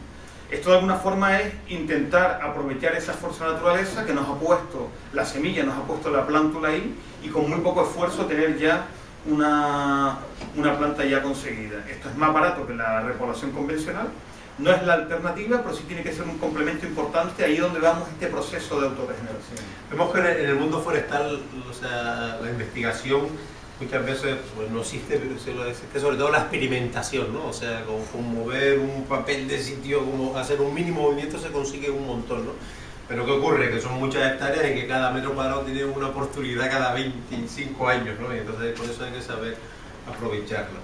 Esto de alguna forma es intentar aprovechar esa fuerza de naturaleza que nos ha puesto la semilla, nos ha puesto la plántula ahí, y con muy poco esfuerzo tener ya una planta ya conseguida. Esto es más barato que la repoblación convencional. No es la alternativa, pero sí tiene que ser un complemento importante ahí donde vamos este proceso de autorregeneración. Vemos que en el mundo forestal, o sea, la investigación muchas veces pues, no existe, pero existe sobre todo la experimentación, ¿no? O sea, con mover un papel de sitio, como hacer un mínimo movimiento se consigue un montón, ¿no? Pero ¿qué ocurre? Que son muchas hectáreas y que cada metro cuadrado tiene una oportunidad cada 25 años, ¿no? Y entonces por eso hay que saber aprovecharlo.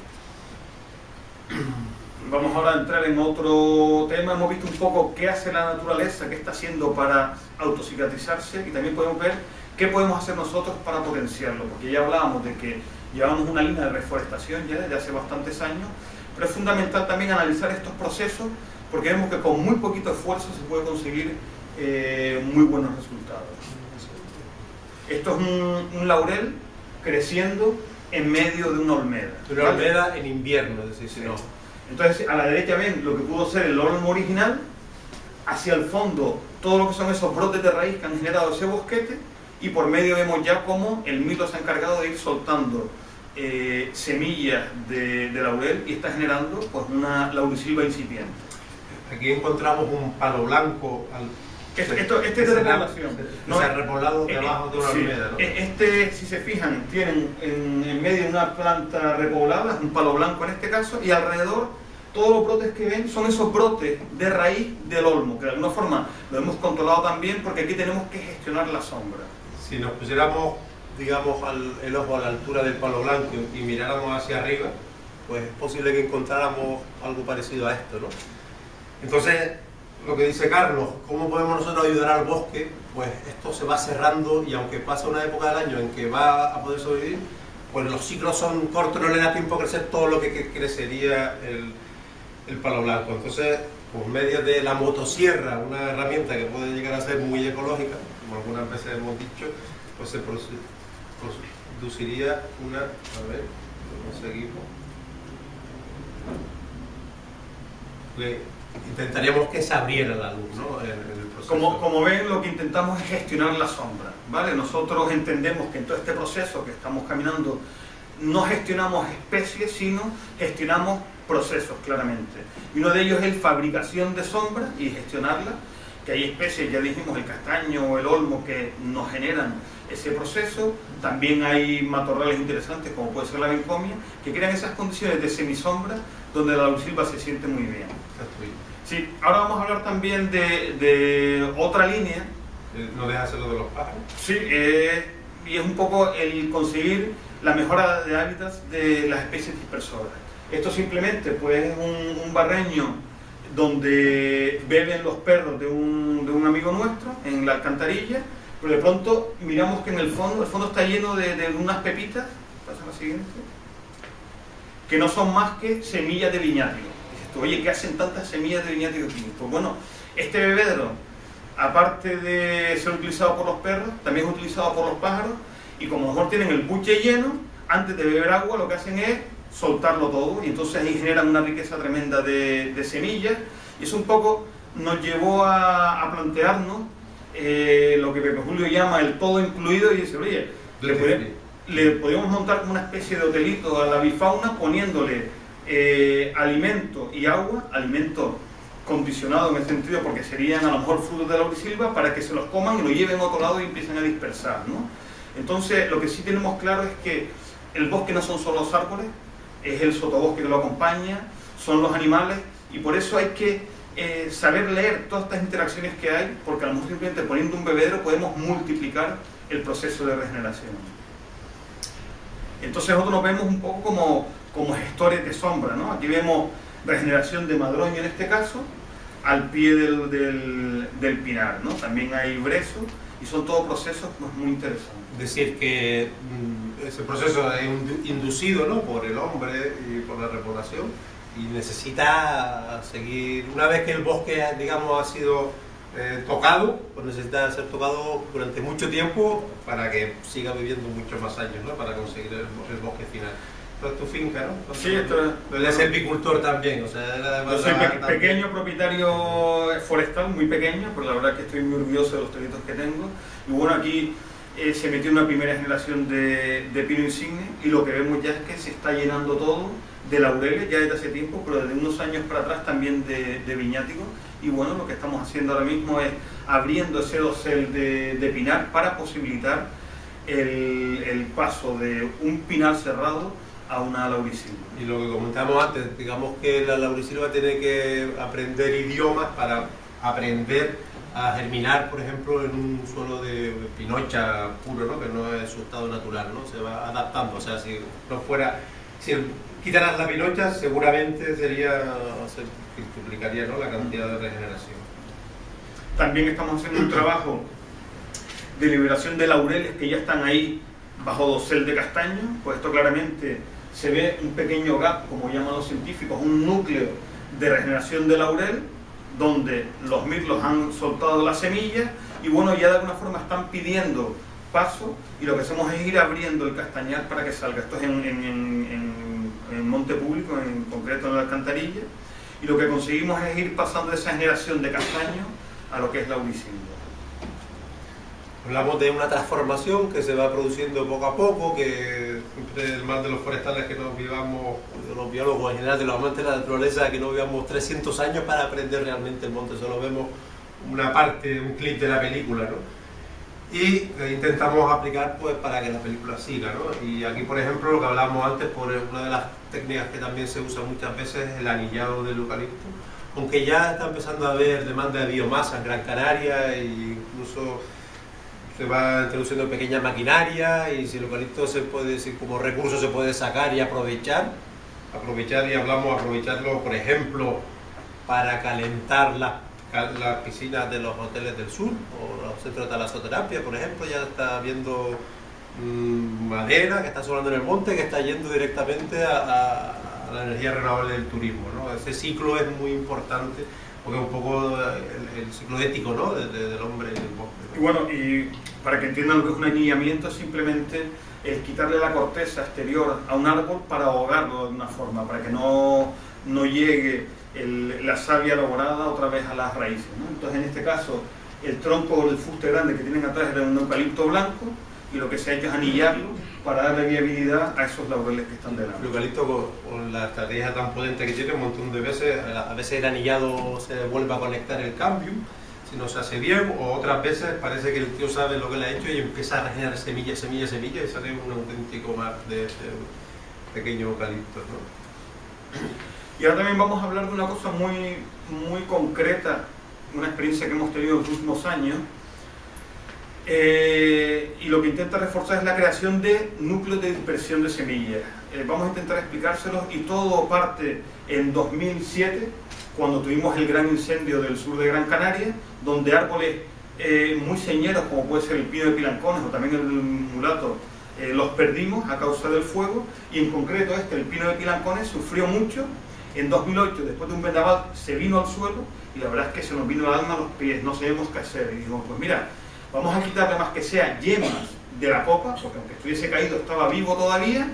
Vamos ahora a entrar en otro tema. Hemos visto un poco qué hace la naturaleza, qué está haciendo para autocicatrizarse, y también podemos ver qué podemos hacer nosotros para potenciarlo, porque ya hablábamos de que llevamos una línea de reforestación ya desde hace bastantes años, pero es fundamental también analizar estos procesos, porque vemos que con muy poquito esfuerzo se puede conseguir muy buenos resultados. Esto es un laurel creciendo en medio de una olmeda. Una olmeda en invierno, es decir, si no. Entonces, a la derecha ven lo que pudo ser el olmo original, hacia el fondo todo lo que son esos brotes de raíz que han generado ese bosquete, y por medio vemos ya cómo el milo se ha encargado de ir soltando semillas de laurel y está generando pues una laurisilva incipiente. Aquí encontramos un palo blanco. Este es de repoblación. No, se ha repoblado debajo de una olmeda, ¿no? Este, si se fijan, tienen en medio una planta repoblada, un palo blanco en este caso, y alrededor todos los brotes que ven son esos brotes de raíz del olmo, que de alguna forma lo hemos controlado también, porque aquí tenemos que gestionar la sombra. Si nos pusiéramos, digamos, el ojo a la altura del palo blanco y miráramos hacia arriba, pues es posible que encontráramos algo parecido a esto, ¿no? Entonces, lo que dice Carlos, ¿cómo podemos nosotros ayudar al bosque? Pues esto se va cerrando, y aunque pasa una época del año en que va a poder sobrevivir, pues los ciclos son cortos, no le da tiempo a crecer todo lo que crecería el palo blanco. Entonces, por medio de la motosierra, una herramienta que puede llegar a ser muy ecológica, como algunas veces hemos dicho, pues se produciría una... A ver, ¿cómo seguimos? Intentaríamos que se abriera la luz, ¿no? En el proceso. Como ven, lo que intentamos es gestionar la sombra, ¿vale? Nosotros entendemos que en todo este proceso que estamos caminando no gestionamos especies, sino gestionamos procesos, claramente. Y uno de ellos es la fabricación de sombra y gestionarla, que hay especies, ya dijimos, el castaño o el olmo, que nos generan ese proceso. También hay matorrales interesantes, como puede ser la bencomia, que crean esas condiciones de semisombra donde la laurisilva se siente muy bien. Sí, ahora vamos a hablar también de otra línea. ¿No deja hacerlo de los pájaros? Sí, y es un poco el conseguir la mejora de hábitats de las especies dispersoras. Esto simplemente pues es un barreño donde beben los perros de un amigo nuestro en la alcantarilla, pero de pronto miramos que en el fondo está lleno de unas pepitas, pasa la siguiente, que no son más que semillas de viñátigo. Dices tú, oye, ¿qué hacen tantas semillas de viñátigo aquí? Pues bueno, este bebedero, aparte de ser utilizado por los perros, también es utilizado por los pájaros, y como a lo mejor tienen el buche lleno, antes de beber agua lo que hacen es soltarlo todo, y entonces ahí generan una riqueza tremenda de semillas, y eso un poco nos llevó a plantearnos lo que Pepe Julio llama el todo incluido, y dice, oye, le podríamos montar como una especie de hotelito a la bifauna poniéndole alimento y agua, alimento condicionado en el sentido porque serían a lo mejor frutos de la laurisilva, para que se los coman y lo lleven a otro lado y empiecen a dispersar, ¿no? Entonces lo que sí tenemos claro es que el bosque no son solo los árboles, es el sotobosque que lo acompaña, son los animales, y por eso hay que saber leer todas estas interacciones que hay, porque a lo mejor simplemente poniendo un bebedero podemos multiplicar el proceso de regeneración. Entonces nosotros nos vemos un poco como gestores de sombra, ¿no? Aquí vemos regeneración de madroño en este caso, al pie del pinar, ¿no? También hay brezo, y son todos procesos pues, muy interesantes. Decir que ese proceso es inducido, ¿no?, por el hombre y por la repoblación, y necesita seguir, una vez que el bosque, digamos, ha sido tocado, pues necesita ser tocado durante mucho tiempo para que siga viviendo muchos más años, ¿no?, para conseguir el bosque final. Esto es tu finca, ¿no? Sí, esto es... Es agricultor también, o sea... Yo soy pequeño propietario forestal, muy pequeño, pero la verdad que estoy muy orgulloso de los toritos que tengo. Y bueno, aquí se metió una primera generación de pino insigne, y lo que vemos ya es que se está llenando todo de laureles ya desde hace tiempo, pero desde unos años para atrás también de viñático. Y bueno, lo que estamos haciendo ahora mismo es abriendo ese dosel de pinar para posibilitar el paso de un pinar cerrado a una laurisilva. Y lo que comentamos antes, digamos que la laurisilva tiene que aprender idiomas para aprender a germinar, por ejemplo, en un suelo de pinocha puro, ¿no?, que no es su estado natural, ¿no? Se va adaptando, o sea, si quitaras la pinocha, seguramente se multiplicaría, ¿no?, la cantidad de regeneración. También estamos haciendo un trabajo de liberación de laureles que ya están ahí bajo dosel de castaño. Pues esto claramente se ve un pequeño gap, como llaman los científicos, un núcleo de regeneración de laurel, donde los mirlos han soltado las semillas y bueno, ya de alguna forma están pidiendo paso, y lo que hacemos es ir abriendo el castañar para que salga. Esto es en monte público, en concreto en la alcantarilla, y lo que conseguimos es ir pasando de esa generación de castaño a lo que es laurisilva. Hablamos de una transformación que se va produciendo poco a poco, que siempre el mal de los forestales que nos vivamos, de los biólogos en general, de los amantes de la naturaleza, que no vivamos 300 años para aprender realmente el monte, solo vemos una parte, un clip de la película, ¿no? Y intentamos aplicar pues para que la película siga, ¿no? Y aquí, por ejemplo, lo que hablábamos antes, por una de las técnicas que también se usa muchas veces es el anillado del eucalipto, aunque ya está empezando a haber demanda de biomasa en Gran Canaria e incluso se va introduciendo pequeña maquinaria, y si el eucalipto se puede, si como recurso se puede sacar y aprovechar y aprovecharlo, por ejemplo, para calentar las piscinas de los hoteles del sur o los centros de talasoterapia, por ejemplo. Ya está viendo madera que está sobrando en el monte, que está yendo directamente a la energía renovable del turismo, ¿no? Ese ciclo es muy importante porque es un poco el ciclo ético, ¿no?, del hombre y del bosque, ¿no? Y bueno, y para que entiendan lo que es un anillamiento, es simplemente el quitarle la corteza exterior a un árbol para ahogarlo de alguna forma, para que no llegue la savia elaborada otra vez a las raíces, ¿no? Entonces, en este caso, el tronco o el fuste grande que tienen atrás era un eucalipto blanco, y lo que se ha hecho es anillarlo para darle viabilidad a esos laureles que están delante. El eucalipto, con la estrategia tan potente que tiene, un montón de veces, a veces el anillado se vuelve a conectar el cambium, si no se hace bien, o otras veces parece que el tío sabe lo que le ha hecho y empieza a regenerar semilla, y sale un auténtico mar de pequeños eucaliptos, ¿no? Y ahora también vamos a hablar de una cosa muy, muy concreta, una experiencia que hemos tenido en los últimos años, y lo que intenta reforzar es la creación de núcleos de dispersión de semillas. Vamos a intentar explicárselos, y todo parte en 2007, cuando tuvimos el gran incendio del sur de Gran Canaria, donde árboles muy señeros, como puede ser el pino de Pilancones o también el mulato, los perdimos a causa del fuego, y en concreto el pino de Pilancones sufrió mucho. En 2008, después de un vendaval, se vino al suelo, y la verdad es que se nos vino el alma a los pies, no sabíamos qué hacer, y dijimos, pues mira, vamos a quitarle más que sea yemas de la copa, porque aunque estuviese caído estaba vivo todavía,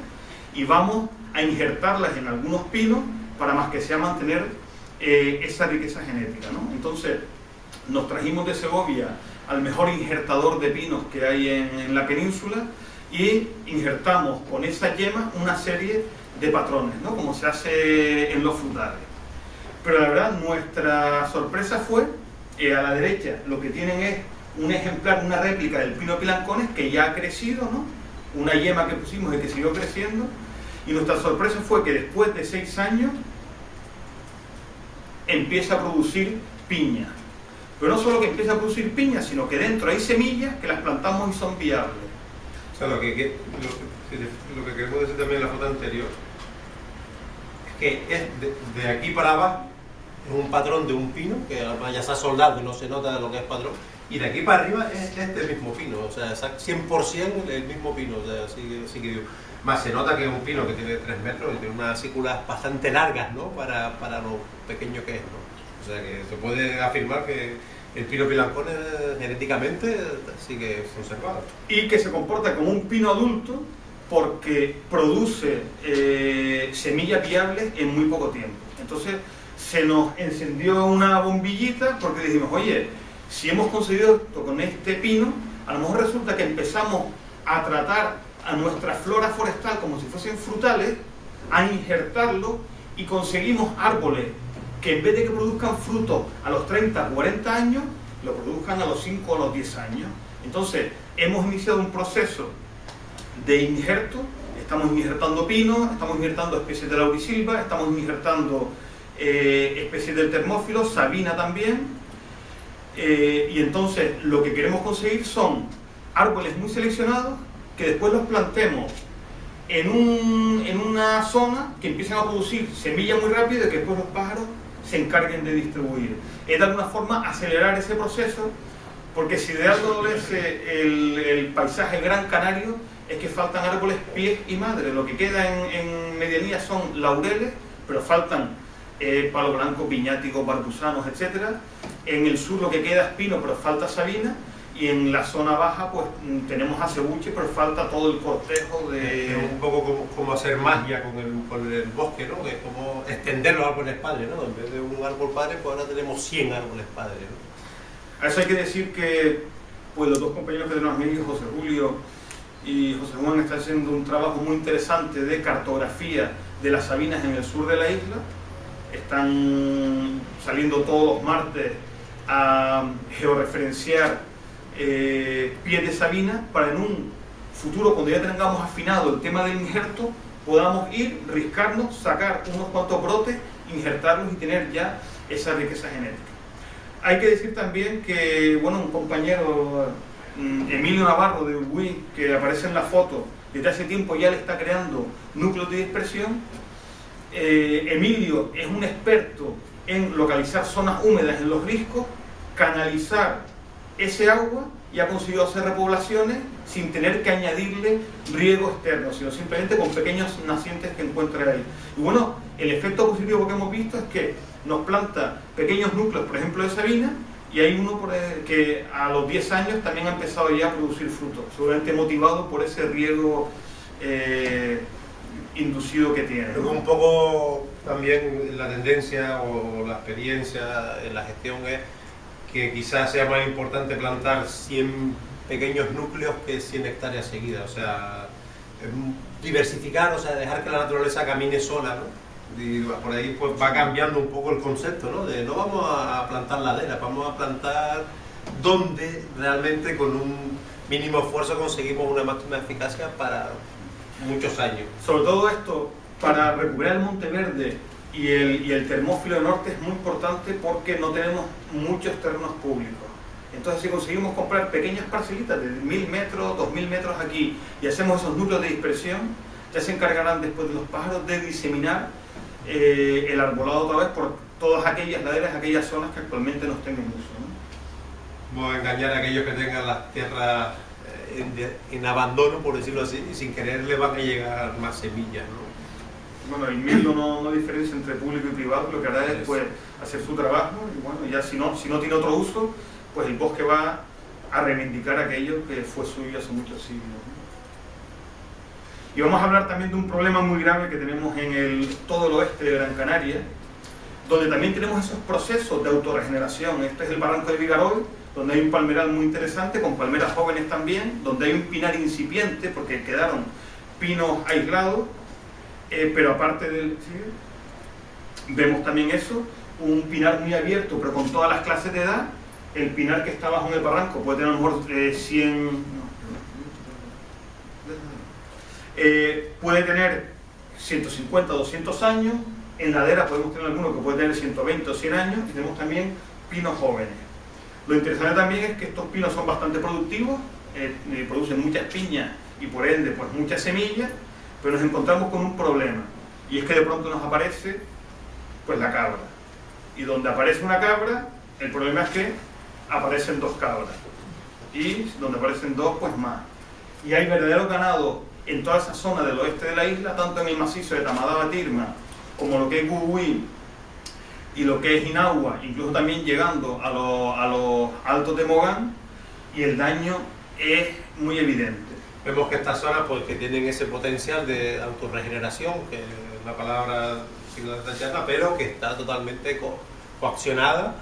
y vamos a injertarlas en algunos pinos para más que sea mantener esa riqueza genética, ¿no? Entonces nos trajimos de Segovia al mejor injertador de pinos que hay en la península, y injertamos con esas yemas una serie de patrones, ¿no?, como se hace en los frutales. Pero la verdad, nuestra sorpresa fue, a la derecha lo que tienen es un ejemplar, una réplica del pino de Pilancones que ya ha crecido, ¿no?, una yema que pusimos y que siguió creciendo, y nuestra sorpresa fue que después de 6 años empieza a producir piña. Pero no solo que empieza a producir piña, sino que dentro hay semillas que las plantamos y son viables. O sea, lo que queremos decir también en la foto anterior es que es de aquí para abajo es un patrón de un pino, que además ya se ha soldado y no se nota de lo que es patrón, y de aquí para arriba es este mismo pino, o sea, 100% el mismo pino, o sea, así que digo. Más se nota que es un pino que tiene 3 metros y tiene unas sículas bastante largas, ¿no?, para lo pequeño que es, ¿no? O sea que se puede afirmar que el pino Pilancones genéticamente sigue conservado. Y que se comporta como un pino adulto porque produce semillas viables en muy poco tiempo. Entonces se nos encendió una bombillita porque dijimos, oye, si hemos conseguido esto con este pino, a lo mejor resulta que empezamos a tratar a nuestra flora forestal como si fuesen frutales, a injertarlo, y conseguimos árboles que en vez de que produzcan frutos a los 30, 40 años, lo produzcan a los 5 o a los 10 años. Entonces, hemos iniciado un proceso de injerto, estamos injertando pinos, estamos injertando especies de laurisilva, estamos injertando especies del termófilo, sabina también, y entonces lo que queremos conseguir son árboles muy seleccionados que después los plantemos en una zona que empiezan a producir semillas muy rápido y que después los pájaros se encarguen de distribuir. Es de alguna forma acelerar ese proceso, porque si de algo adolece el paisaje Gran Canario es que faltan árboles pies y madre. Lo que queda en medianía son laureles, pero faltan palo blanco, piñáticos, barbusanos, etc. En el sur lo que queda es pino, pero falta sabina. Y en la zona baja pues tenemos acebuche, pero falta todo el cortejo de... Es un poco como hacer magia con el bosque, ¿no? Que es como extender los árboles padres, ¿no? En vez de un árbol padre, pues ahora tenemos 100 árboles padres, ¿no? A eso hay que decir que pues los dos compañeros que tenemos aquí, José Julio y José Juan, están haciendo un trabajo muy interesante de cartografía de las sabinas en el sur de la isla. Están saliendo todos los martes a georreferenciar pies de sabina para en un futuro, cuando ya tengamos afinado el tema del injerto, podamos ir, riscarnos, sacar unos cuantos brotes, injertarlos y tener ya esa riqueza genética. Hay que decir también que, bueno, un compañero, Emilio Navarro de Uruguay, que aparece en la foto, desde hace tiempo ya le está creando núcleos de dispersión. Emilio es un experto en localizar zonas húmedas en los riscos, canalizar ese agua, y ha conseguido hacer repoblaciones sin tener que añadirle riego externo, sino simplemente con pequeños nacientes que encuentra ahí. Y bueno, el efecto positivo que hemos visto es que nos planta pequeños núcleos, por ejemplo, de sabina, y hay uno que a los 10 años también ha empezado ya a producir frutos, seguramente motivado por ese riego inducido que tiene. Creo que un poco también la tendencia o la experiencia en la gestión es que quizás sea más importante plantar 100 pequeños núcleos que 100 hectáreas seguidas, o sea, diversificar, o sea, dejar que la naturaleza camine sola, ¿no? Y por ahí pues va cambiando un poco el concepto, ¿no? De no vamos a plantar laderas, vamos a plantar donde realmente con un mínimo esfuerzo conseguimos una máxima eficacia para muchos años. Sobre todo esto, para recuperar el monte verde y el termófilo norte es muy importante porque no tenemos muchos terrenos públicos. Entonces, si conseguimos comprar pequeñas parcelitas de 1000 metros, 2000 metros aquí y hacemos esos núcleos de dispersión, ya se encargarán después de los pájaros de diseminar el arbolado otra vez por todas aquellas laderas, aquellas zonas que actualmente no estén en uso, ¿no? Vamos a engañar a aquellos que tengan las tierras en abandono, por decirlo así, y sin querer le van a llegar más semillas, ¿no? Bueno, el MILDO no diferencia entre público y privado, lo que hará es pues, hacer su trabajo y bueno, ya si no tiene otro uso, pues el bosque va a reivindicar aquello que fue suyo hace muchos siglos, ¿no? Y vamos a hablar también de un problema muy grave que tenemos en todo el oeste de Gran Canaria, donde también tenemos esos procesos de autorregeneración. Este es el barranco de Vigarol, donde hay un palmeral muy interesante, con palmeras jóvenes también, donde hay un pinar incipiente, porque quedaron pinos aislados, pero aparte del... ¿sí? Vemos también eso, un pinar muy abierto, pero con todas las clases de edad. El pinar que está bajo en el barranco puede tener a lo mejor 100... puede tener 150, 200 años. En ladera podemos tener alguno que puede tener 120 o 100 años, y tenemos también pinos jóvenes. Lo interesante también es que estos pinos son bastante productivos, producen muchas piñas y por ende pues muchas semillas, pero nos encontramos con un problema, y es que de pronto nos aparece pues la cabra, y donde aparece una cabra, el problema es que aparecen dos cabras, y donde aparecen dos pues más, y hay verdaderos ganados en toda esa zona del oeste de la isla, tanto en el macizo de Tamadaba-Tirma como lo que es Guguí y lo que es Inagua, incluso también llegando a los altos de Mogán, y el daño es muy evidente. Vemos que estas zonas pues, que tienen ese potencial de autorregeneración, que es la palabra significativa, pero que está totalmente coaccionada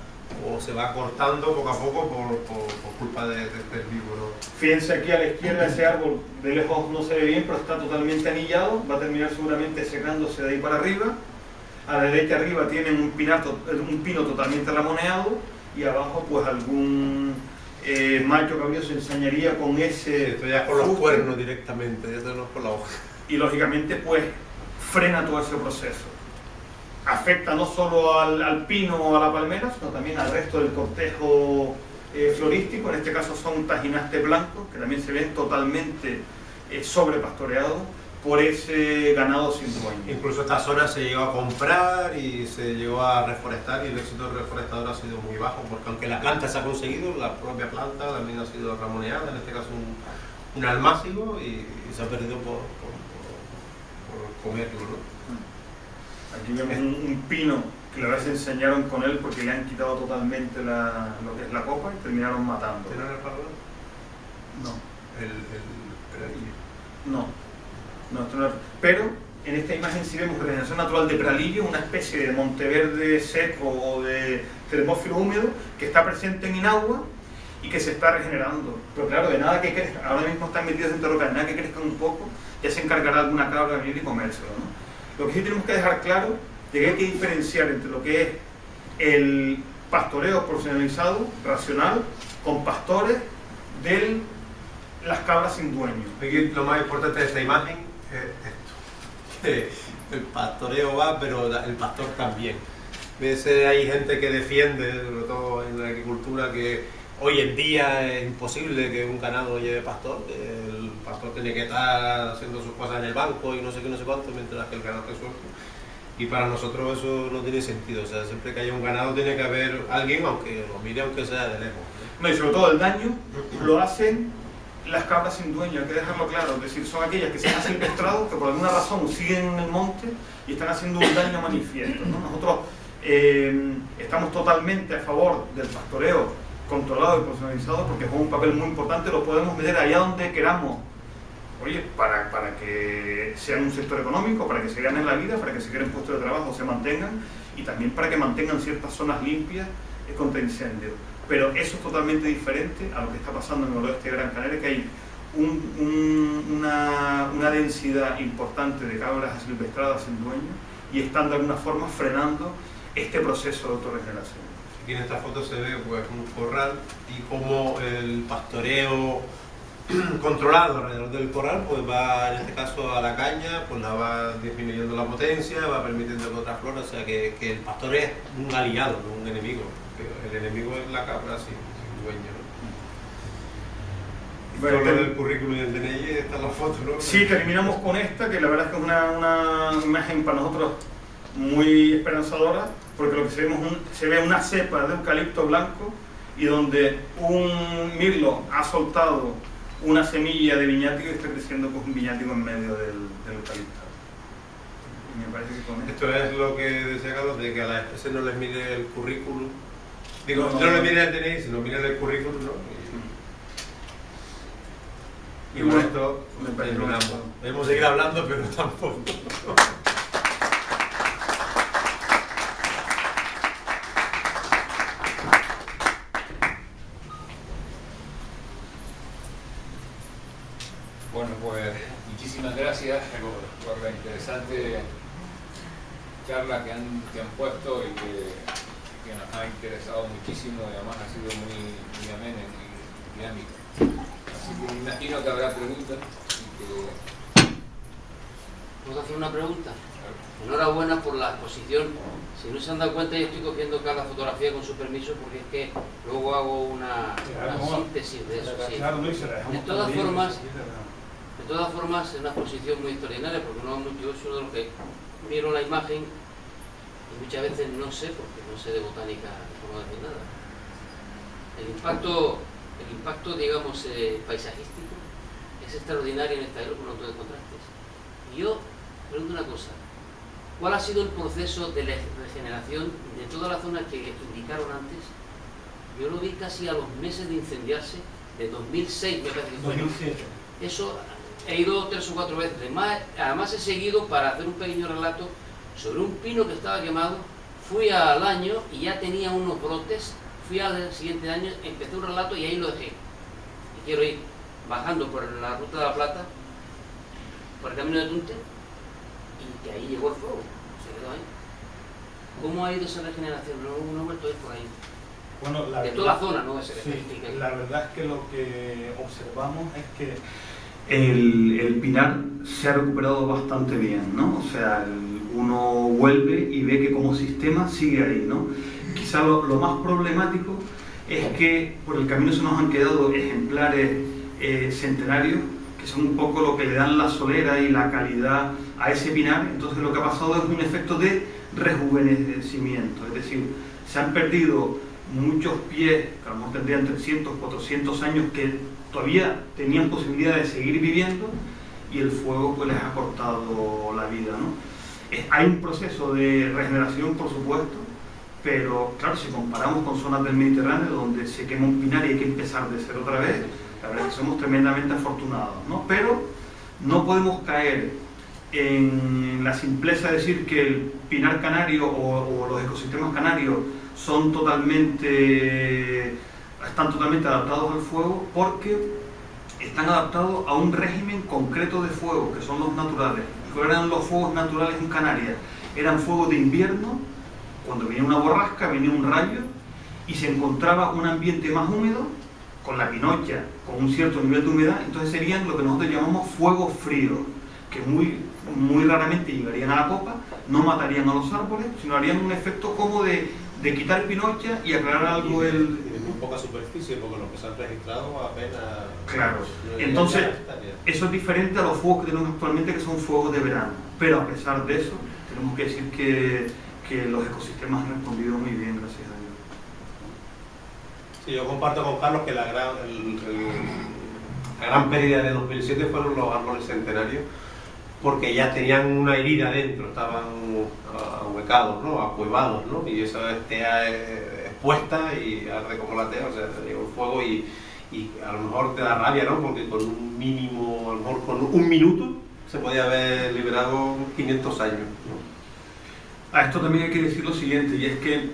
o se va cortando poco a poco por culpa de este herbívoro. Fíjense aquí a la izquierda, ese árbol de lejos no se ve bien, pero está totalmente anillado, va a terminar seguramente secándose de ahí para arriba. A la derecha arriba tienen un pino totalmente ramoneado, y abajo pues algún macho cabrío se ensañaría con ese... Esto ya es con los cuernos directamente, esto no es con la hoja. Y lógicamente pues frena todo ese proceso. Afecta no solo al pino o a la palmera, sino también al resto del cortejo florístico. En este caso son tajinastes blancos, que también se ven totalmente sobrepastoreados por ese ganado sin dueño. Incluso esta zona se llegó a comprar y se llegó a reforestar, y el éxito reforestador ha sido muy bajo, porque aunque la planta se ha conseguido, la propia planta también ha sido ramoneada, en este caso un almácigo, y se ha perdido por comerlo, ¿no? Aquí vemos un pino que la verdad se enseñaron con él porque le han quitado totalmente lo que es la copa y terminaron matando. ¿Tiene el pardal? No. El peralillo. No, esto no es. Pero en esta imagen sí vemos regeneración natural de peralillo, una especie de monteverde seco o de termófilo húmedo que está presente en agua y que se está regenerando. Pero claro, de nada que crezcan, ahora mismo están metidos dentro de roca, de nada que crezcan un poco, ya se encargará alguna cabra de venir y comérselo, ¿no? Lo que sí tenemos que dejar claro es que hay que diferenciar entre lo que es el pastoreo profesionalizado, racional, con pastores de las cabras sin dueño. Aquí lo más importante de esta imagen es esto. El pastoreo va, pero el pastor también. A veces hay gente que defiende, sobre todo en la agricultura, que hoy en día es imposible que un ganado lleve pastor, que el pastor tiene que estar haciendo sus cosas en el banco y no sé qué, no sé cuánto, mientras que el ganado esté suelto. Y para nosotros eso no tiene sentido, o sea, siempre que haya un ganado tiene que haber alguien, aunque lo mire, aunque sea de lejos. No, y sobre todo el daño lo hacen las cabras sin dueño, hay que dejarlo claro, es decir, son aquellas que se han silvestrado, que por alguna razón siguen en el monte y están haciendo un daño manifiesto, ¿no? Nosotros estamos totalmente a favor del pastoreo controlado y profesionalizado porque juega un papel muy importante, lo podemos meter allá donde queramos. Oye, para que sean un sector económico, para que se ganen la vida, para que se creen puestos de trabajo, se mantengan, y también para que mantengan ciertas zonas limpias contra incendios. Pero eso es totalmente diferente a lo que está pasando en el oeste de Gran Canaria, que hay una densidad importante de cabras asilvestradas sin dueño y están de alguna forma frenando este proceso de autorregeneración. Aquí en esta foto se ve pues un corral y como el pastoreo controlado alrededor del corral pues va en este caso a la caña, pues la va disminuyendo la potencia, va permitiendo que otra flora, o sea que el pastor es un aliado, no un enemigo, porque el enemigo es la cabra sin dueño, ¿no? Bueno, todo lo del currículum y el DNI está en la foto, ¿no? Sí, terminamos con esta, que la verdad es que es una imagen para nosotros muy esperanzadora, porque lo que se ve una cepa de eucalipto blanco y donde un mirlo ha soltado una semilla de viñático y está creciendo pues un viñático en medio del eucalipto. Y me parece que con esto es lo que decía Carlos, de que a las especies no les mire el currículum, digo, no les mire el DNI, sino miren el currículum, ¿no? Y con esto terminamos. Debemos seguir hablando, pero tampoco. Bueno, pues muchísimas gracias por la interesante charla que han puesto y que nos ha interesado muchísimo y además ha sido muy amena y dinámica. Así que me imagino que habrá preguntas. ¿Puedo hacer una pregunta? Enhorabuena por la exposición. Si no se han dado cuenta, yo estoy cogiendo cada fotografía con su permiso porque es que luego hago una síntesis de eso. Sí. De todas formas, es una exposición muy extraordinaria porque yo soy uno de los que miro la imagen y muchas veces no sé, porque no sé de botánica, no decir nada. El impacto digamos, paisajístico es extraordinario en esta época con auto de contrastes. Y yo pregunto una cosa, ¿cuál ha sido el proceso de regeneración de toda la zona que indicaron antes? Yo lo vi casi a los meses de incendiarse, de 2006 me parece que fue. 2007. Eso he ido 3 o 4 veces. Además he seguido para hacer un pequeño relato sobre un pino que estaba quemado. Fui al año y ya tenía unos brotes. Fui al siguiente año, empecé un relato y ahí lo dejé. Y quiero ir bajando por la Ruta de la Plata, por el camino de Tunte, y que ahí llegó el fuego. Se quedó ahí. ¿Cómo ha ido esa regeneración? No he vuelto a ir por ahí. Bueno, de toda la zona, ¿no? Sí, la verdad es que lo que observamos es que el pinar se ha recuperado bastante bien, ¿no? O sea, uno vuelve y ve que como sistema sigue ahí, ¿no? Quizá lo más problemático es que por el camino se nos han quedado ejemplares centenarios que que son un poco lo que le dan la solera y la calidad a ese pinar. Entonces lo que ha pasado es un efecto de rejuvenecimiento, es decir, se han perdido muchos pies que a lo mejor tendrían 300, 400 años, que todavía tenían posibilidad de seguir viviendo, y el fuego pues les ha cortado la vida, ¿no? Hay un proceso de regeneración, por supuesto, pero claro, si comparamos con zonas del Mediterráneo donde se quema un pinar y hay que empezar de cero otra vez, la verdad es que somos tremendamente afortunados, ¿no? Pero no podemos caer en la simpleza de decir que el pinar canario o los ecosistemas canarios están totalmente adaptados al fuego, porque están adaptados a un régimen concreto de fuego, que son los naturales. ¿Cuáles eran los fuegos naturales en Canarias? Eran fuegos de invierno, cuando venía una borrasca, venía un rayo, y se encontraba un ambiente más húmedo, con la pinocha, con un cierto nivel de humedad. Entonces serían lo que nosotros llamamos fuegos fríos, que muy raramente llegarían a la copa, no matarían a los árboles, sino harían un efecto como de quitar pinocha y aclarar algo el... muy poca superficie, porque los que se han registrado apenas... Claro, entonces eso es diferente a los fuegos que tenemos actualmente, que son fuegos de verano, pero a pesar de eso tenemos que decir que los ecosistemas han respondido muy bien, gracias a Dios. Sí, yo comparto con Carlos que la gran pérdida de 2007 fueron los árboles centenarios, porque ya tenían una herida dentro, estaban ahuecados, ¿no? Acuevados, ¿no? Y esa tea expuesta y arde como la tea, o sea, te llega el fuego y a lo mejor te da rabia, ¿no? Porque con un mínimo, a lo mejor con un minuto se podía haber liberado 500 años, ¿no? A esto también hay que decir lo siguiente, y es que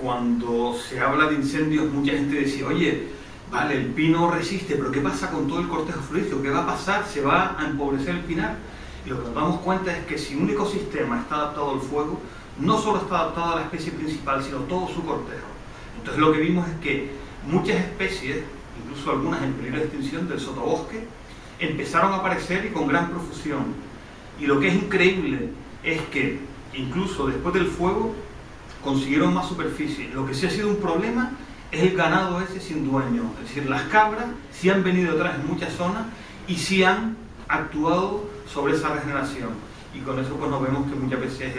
cuando se habla de incendios, mucha gente decía, oye, vale, el pino resiste, pero ¿qué pasa con todo el cortejo florífero? ¿Qué va a pasar? ¿Se va a empobrecer el pinar? Y lo que nos damos cuenta es que si un ecosistema está adaptado al fuego, no solo está adaptado a la especie principal, sino todo su cortejo. Entonces lo que vimos es que muchas especies, incluso algunas en peligro de extinción del sotobosque, empezaron a aparecer y con gran profusión. Y lo que es increíble es que incluso después del fuego consiguieron más superficie. Lo que sí ha sido un problema es el ganado ese sin dueño, es decir, las cabras sí han venido detrás en muchas zonas y sí han actuado sobre esa regeneración, y con eso pues nos vemos que muchas veces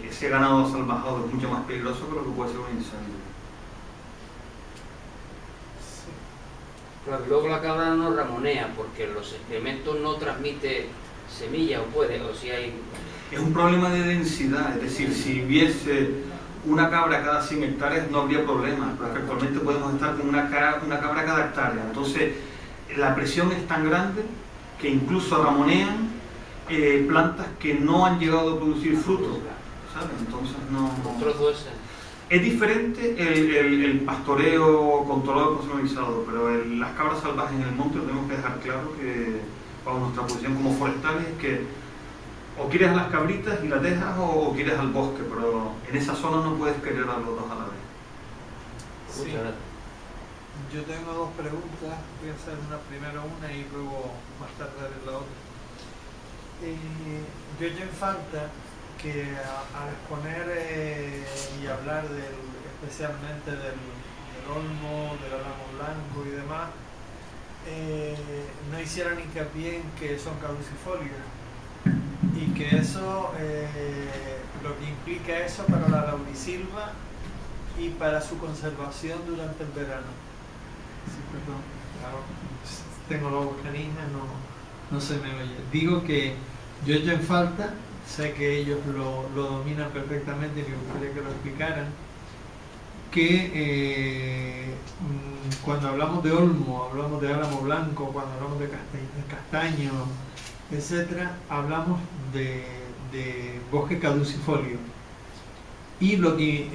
ese ganado salvajado es mucho más peligroso que lo que puede ser un incendio. Claro, luego la cabra no ramonea porque los excrementos no transmite semilla, o puede, o si hay... Es un problema de densidad, es decir, si hubiese una cabra cada 100 hectáreas no habría problema, porque actualmente podemos estar con una cabra cada hectárea. Entonces la presión es tan grande que incluso ramonean plantas que no han llegado a producir frutos, ¿sabes? Entonces no... Un trozo ese. Es diferente el pastoreo controlado personalizado, pero las cabras salvajes en el monte lo tenemos que dejar claro, que bajo nuestra posición como forestales es que o quieres a las cabritas y las dejas o quieres al bosque, pero en esa zona no puedes querer a los dos a la vez. Sí. Yo tengo dos preguntas, voy a hacer primero una y luego más tarde haré la otra. Yo echo en falta que al exponer y hablar especialmente del olmo, del álamo blanco y demás, no hicieran hincapié en que son caducifolios, y que eso, lo que implica eso para la laurisilva y para su conservación durante el verano. Sí, perdón, claro, tengo la boca niña, no se me oye. Digo que yo echo en falta, sé que ellos lo dominan perfectamente y me gustaría que lo explicaran, que cuando hablamos de olmo, hablamos de álamo blanco, cuando hablamos de castaño, etcétera, hablamos de bosque caducifolio. Y lo que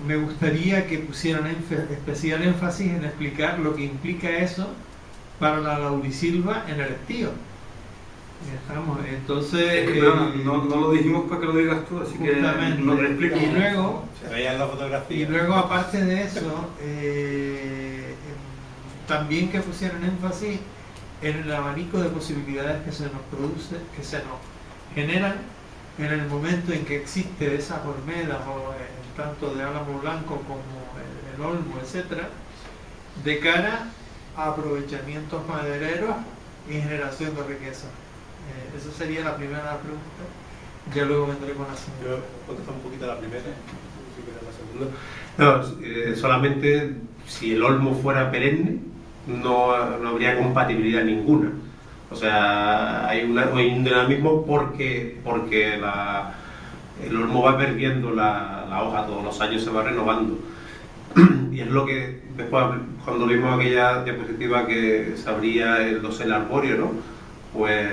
me gustaría que pusieran especial énfasis en explicar lo que implica eso para la laurisilva en el estío. Estamos, entonces... no lo dijimos para que lo digas tú, así que nos lo explico. Y luego, se veía en la fotografía. Y luego, aparte de eso, también que pusieran énfasis en el abanico de posibilidades que se nos produce, que se nos generan en el momento en que existe esas hormedas, o tanto de álamo blanco como el olmo, etcétera, de cara a aprovechamientos madereros y generación de riqueza. Esa sería la primera pregunta. Ya luego vendré con la segunda. Yo contesto un poquito a la primera, si quieres la segunda. No, solamente si el olmo fuera perenne, no habría compatibilidad ninguna. O sea, hay un dinamismo porque el olmo va perdiendo la hoja, todos los años se va renovando. Y es lo que después, cuando vimos aquella diapositiva que se abría el dosel arbóreo, ¿no? Pues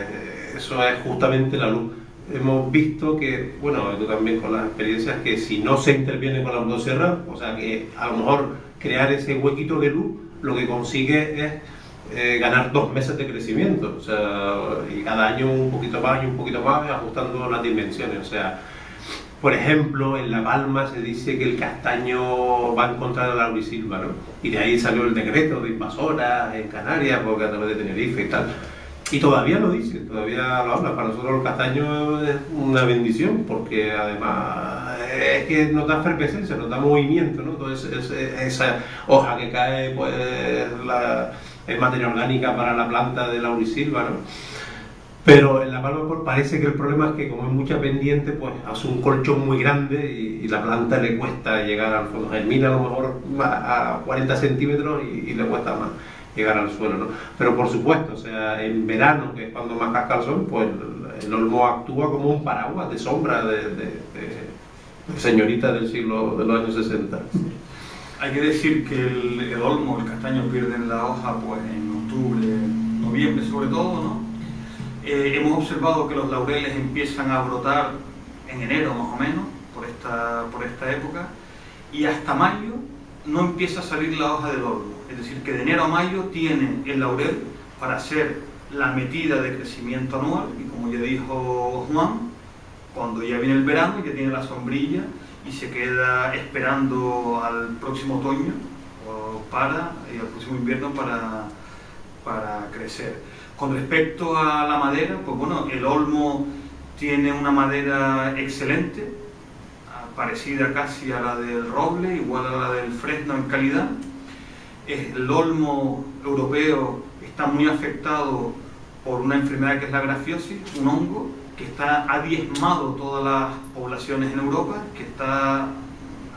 eso es justamente la luz. Hemos visto que, bueno, tú también con las experiencias, que si no se interviene con la motosierra, o sea que a lo mejor crear ese huequito de luz, lo que consigue es ganar 2 meses de crecimiento, o sea, y cada año un poquito más y un poquito más, ajustando las dimensiones. O sea, por ejemplo, en La Palma se dice que el castaño va en contra de la laurisilva, ¿no? Y de ahí salió el decreto de invasoras en Canarias, porque a través de Tenerife y tal. Y todavía lo dice, todavía lo habla. Para nosotros el castaño es una bendición, porque además es que nos da efervescencia, nos da movimiento, ¿no? Entonces esa hoja que cae, pues es materia orgánica para la planta de laurisilva, ¿no? Pero en La Palma pues, parece que el problema es que como hay mucha pendiente, pues hace un colchón muy grande y la planta le cuesta llegar al fondo. Germina a lo mejor a 40 centímetros y le cuesta más llegar al suelo, ¿no? Pero por supuesto, o sea, en verano, que es cuando más casca el sol, pues el olmo actúa como un paraguas de sombra de señorita del siglo de los años 60. Hay que decir que el olmo, el castaño pierden la hoja pues en octubre, noviembre sobre todo, ¿no? Hemos observado que los laureles empiezan a brotar en enero más o menos, por esta época, y hasta mayo no empieza a salir la hoja del olmo. Es decir, que de enero a mayo tiene el laurel para hacer la metida de crecimiento anual, y como ya dijo Juan, cuando ya viene el verano ya tiene la sombrilla y se queda esperando al próximo otoño y al próximo invierno para crecer. Con respecto a la madera, pues bueno, el olmo tiene una madera excelente, parecida casi a la del roble, igual a la del fresno en calidad. El olmo europeo está muy afectado por una enfermedad que es la grafiosis, un hongo que ha diezmado todas las poblaciones en Europa, que está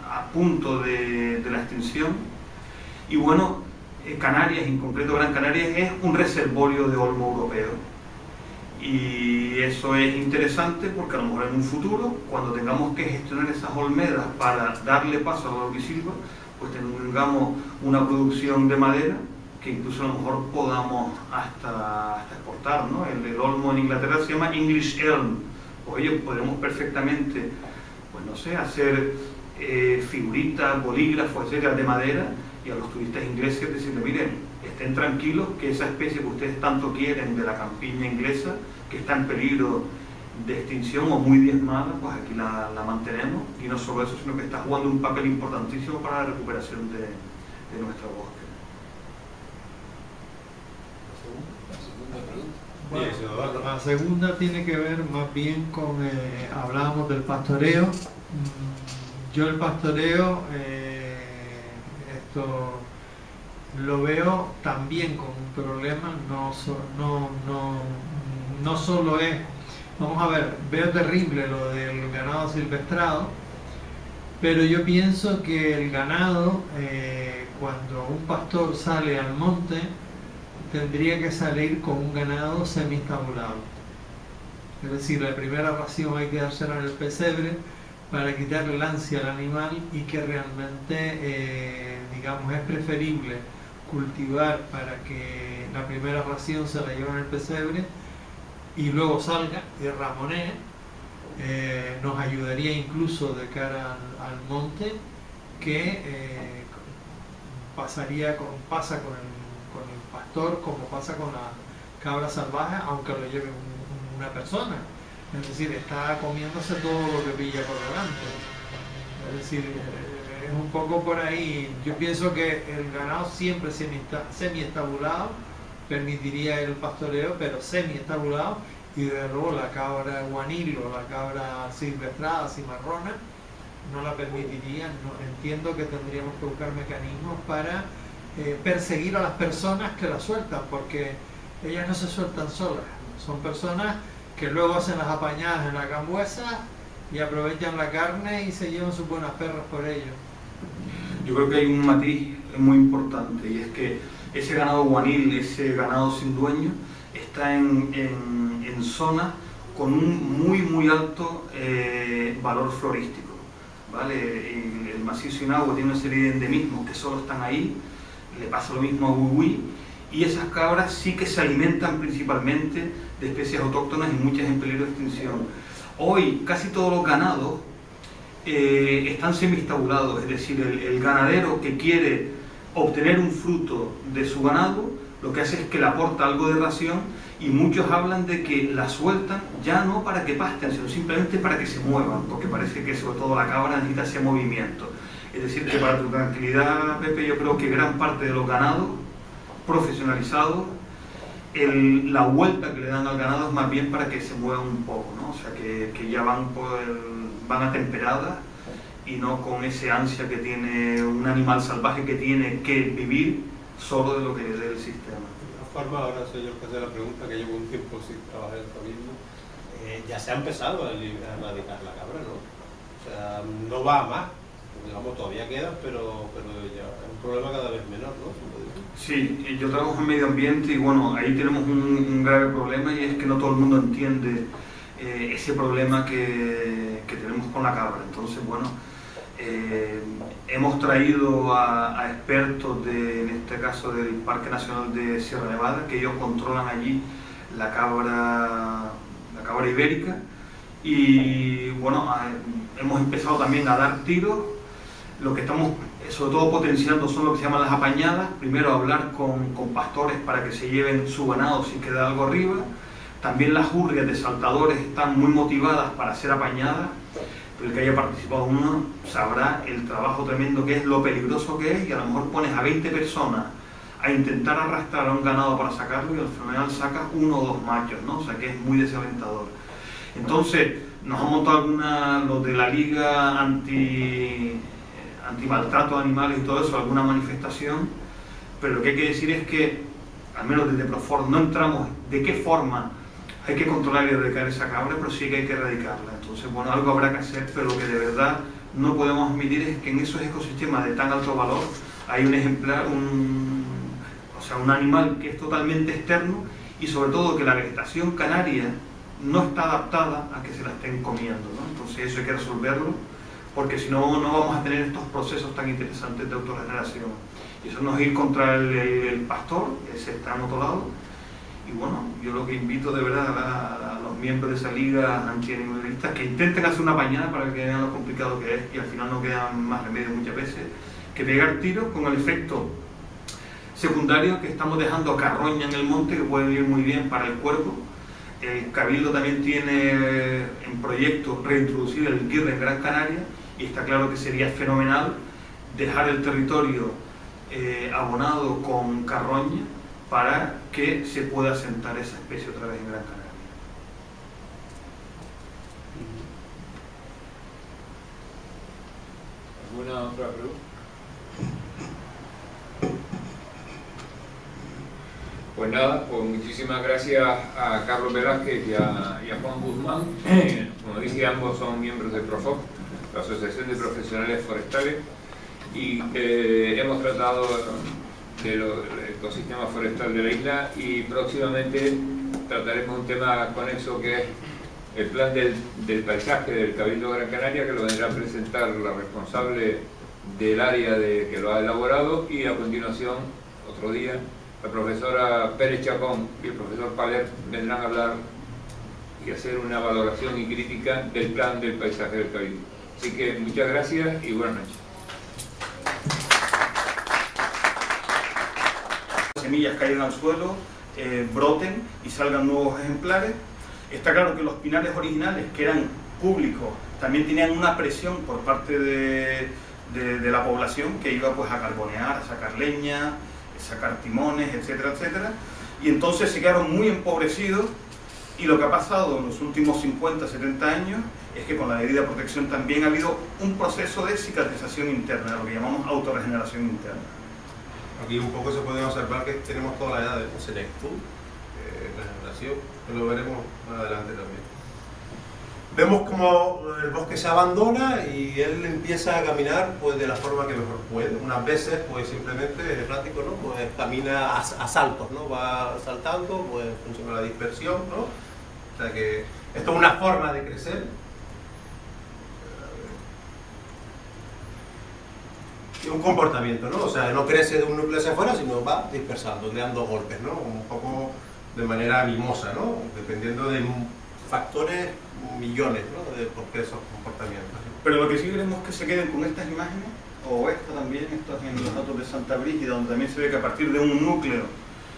a punto de la extinción. Y bueno, Canarias, en concreto Gran Canarias, es un reservorio de olmo europeo. Y eso es interesante porque a lo mejor en un futuro, cuando tengamos que gestionar esas olmedas para darle paso a la laurisilva, pues tengamos una producción de madera que incluso a lo mejor podamos hasta exportar, ¿no? El olmo en Inglaterra se llama English Elm. Pues oye, podemos perfectamente, pues no sé, hacer figuritas, bolígrafos, etcétera, de madera, y a los turistas ingleses decirles, miren, estén tranquilos que esa especie que ustedes tanto quieren de la campiña inglesa, que está en peligro de extinción o muy diezmada, pues aquí la mantenemos, y no solo eso, sino que está jugando un papel importantísimo para la recuperación de nuestro bosque. Bueno, la segunda tiene que ver más bien con, hablábamos del pastoreo. Yo el pastoreo, esto lo veo también como un problema, no solo es, vamos a ver, veo terrible lo del ganado silvestrado, pero yo pienso que el ganado, cuando un pastor sale al monte, tendría que salir con un ganado semi-estabulado. Es decir, la primera ración hay que dársela en el pesebre para quitarle el ansia al animal, y que realmente, digamos, es preferible cultivar para que la primera ración se la lleve en el pesebre y luego salga y ramonee. Nos ayudaría incluso de cara al monte, que pasa con el pastor como pasa con la cabra salvaje, aunque lo lleve una persona. Es decir, está comiéndose todo lo que pilla por delante. Es decir, es un poco por ahí. Yo pienso que el ganado siempre semi-estabulado permitiría el pastoreo, pero semi-estabulado, y de luego la cabra guanil o la cabra silvestrada, cimarrona, no la permitiría. No, entiendo que tendríamos que buscar mecanismos para perseguir a las personas que la sueltan, porque ellas no se sueltan solas, son personas que luego hacen las apañadas en la Cambuesa y aprovechan la carne y se llevan sus buenas perras por ello. Yo creo que hay un matiz muy importante, y es que ese ganado guanil, ese ganado sin dueño, está en zonas con un muy alto valor florístico, ¿vale? El macizo Inagua tiene una serie de endemismos que solo están ahí, le pasa lo mismo a Huihui, y esas cabras sí que se alimentan principalmente de especies autóctonas y muchas en peligro de extinción. Hoy casi todos los ganados están semistabulados, es decir, el ganadero que quiere obtener un fruto de su ganado, lo que hace es que le aporta algo de ración, y muchos hablan de que la sueltan ya no para que pasten, sino simplemente para que se muevan, porque parece que sobre todo la cabra necesita ese movimiento. Es decir, que para tu tranquilidad, Pepe, yo creo que gran parte de los ganados profesionalizados, la vuelta que le dan al ganado es más bien para que se muevan un poco, ¿no? O sea, que ya van atemperadas y no con ese ansia que tiene un animal salvaje que tiene que vivir solo de lo que le dé el sistema. De todas formas, ahora soy yo el que hace la pregunta, que llevo un tiempo sin trabajar en esto mismo. Ya se ha empezado a erradicar la cabra, ¿no? O sea, no va a más. Digamos, todavía queda, pero ya es un problema cada vez menor, ¿no? Sí, yo trabajo en medio ambiente y bueno, ahí tenemos un grave problema, y es que no todo el mundo entiende ese problema que tenemos con la cabra. Entonces, bueno, hemos traído a expertos en este caso del Parque Nacional de Sierra Nevada, que ellos controlan allí la cabra ibérica, y bueno, hemos empezado también a dar tiros. Lo que estamos sobre todo potenciando son lo que se llaman las apañadas. Primero hablar con pastores para que se lleven su ganado si queda algo arriba. También las hurrias de saltadores están muy motivadas para ser apañadas. El que haya participado uno sabrá el trabajo tremendo que es, lo peligroso que es, y a lo mejor pones a 20 personas a intentar arrastrar a un ganado para sacarlo y al final sacas 1 o 2 machos, ¿no? O sea que es muy desalentador. Entonces nos han montado los de la Liga anti-maltrato de animales y todo eso, alguna manifestación, pero lo que hay que decir es que, al menos desde Profor, no entramos de qué forma hay que controlar y erradicar esa cabra, pero sí que hay que erradicarla. Entonces, bueno, algo habrá que hacer, pero lo que de verdad no podemos admitir es que en esos ecosistemas de tan alto valor hay un ejemplar, un animal que es totalmente externo, y sobre todo que la vegetación canaria no está adaptada a que se la estén comiendo, ¿no? Entonces eso hay que resolverlo, porque si no, no vamos a tener estos procesos tan interesantes de autorregeneración. Y eso no es ir contra el pastor, ese está en otro lado. Y bueno, yo lo que invito de verdad a los miembros de esa liga antianimalista, que intenten hacer una pañada para que vean lo complicado que es, y al final no quedan más remedio muchas veces que pegar tiros, con el efecto secundario que estamos dejando carroña en el monte, que puede ir muy bien para el cuerpo. El Cabildo también tiene en proyecto reintroducir el guirre en Gran Canaria, y está claro que sería fenomenal dejar el territorio abonado con carroña para que se pueda asentar esa especie otra vez en Gran Canaria. ¿Alguna otra pregunta? Pues nada, pues muchísimas gracias a Carlos Velázquez y a Juan Guzmán. Como dije, ambos son miembros de Profor, la Asociación de Profesionales Forestales, y hemos tratado del ecosistema forestal de la isla, y próximamente trataremos un tema conexo que es el plan del paisaje del Cabildo Gran Canaria, que lo vendrá a presentar la responsable del área que lo ha elaborado, y a continuación, otro día, la profesora Pérez Chacón y el profesor Paler vendrán a hablar y hacer una valoración y crítica del plan del paisaje del Cabildo. Así que muchas gracias y buenas noches. Las semillas caigan al suelo, broten y salgan nuevos ejemplares. Está claro que los pinares originales, que eran públicos, también tenían una presión por parte de la población, que iba pues a carbonear, a sacar leña, sacar timones, etcétera, etcétera, y entonces se quedaron muy empobrecidos. Y lo que ha pasado en los últimos 50, 70 años es que con la debida protección también ha habido un proceso de cicatrización interna, lo que llamamos autorregeneración interna. Aquí un poco se puede observar que tenemos toda la edad de senectud, regeneración, que lo veremos más adelante también. Vemos como el bosque se abandona y él empieza a caminar pues de la forma que mejor puede. Unas veces pues simplemente es errático, ¿no? Pues camina a saltos, ¿no? Va saltando, pues funciona la dispersión, ¿no? O sea que esto es una forma de crecer. Y un comportamiento, ¿no? O sea, no crece de un núcleo hacia afuera, sino va dispersando, dando golpes, ¿no? Un poco de manera mimosa, ¿no? Dependiendo de factores millones, ¿no? De por qué esos comportamientos. Pero lo que sí queremos que se queden con estas imágenes, o esta también, esto es en los datos de Santa Brígida, donde también se ve que a partir de un núcleo,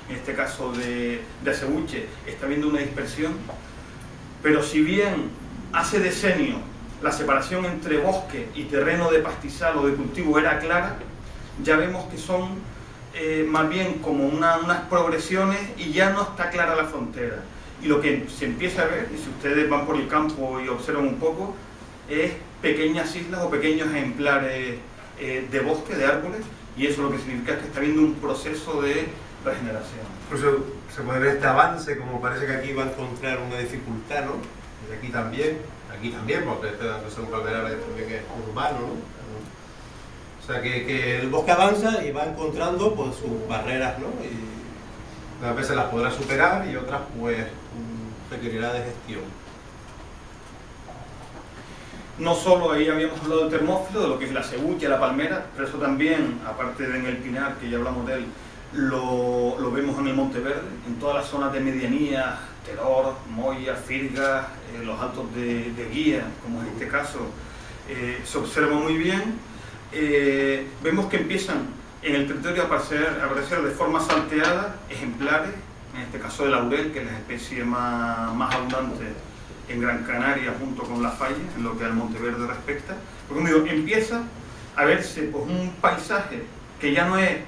en este caso de Acebuche, está habiendo una dispersión, pero si bien hace decenios la separación entre bosque y terreno de pastizal o de cultivo era clara, ya vemos que son más bien como unas progresiones y ya no está clara la frontera. Y lo que se empieza a ver, y si ustedes van por el campo y observan un poco, es pequeñas islas o pequeños ejemplares de bosque, de árboles, y eso lo que significa es que está habiendo un proceso de regeneración. Por eso se puede ver este avance, como parece que aquí va a encontrar una dificultad, ¿no? Y aquí también, porque este son calderales también es urbano, ¿no? O sea que el bosque avanza y va encontrando pues sus barreras, ¿no? Y unas veces las podrá superar y otras pues requerirá de gestión. No solo ahí habíamos hablado del termófilo, de lo que es la acebuche, la palmera, pero eso también, aparte de en el pinar, que ya hablamos de él, lo vemos en el Monteverde, en todas las zonas de medianía, Teror, Moya, Firgas, los altos de Guía, como en este caso, se observa muy bien. Vemos que empiezan en el territorio a aparecer de forma salteada ejemplares, en este caso de laurel, que es la especie más abundante en Gran Canaria junto con la falla, en lo que al Monteverde respecta. Porque como digo, empieza a verse pues, un paisaje que ya no es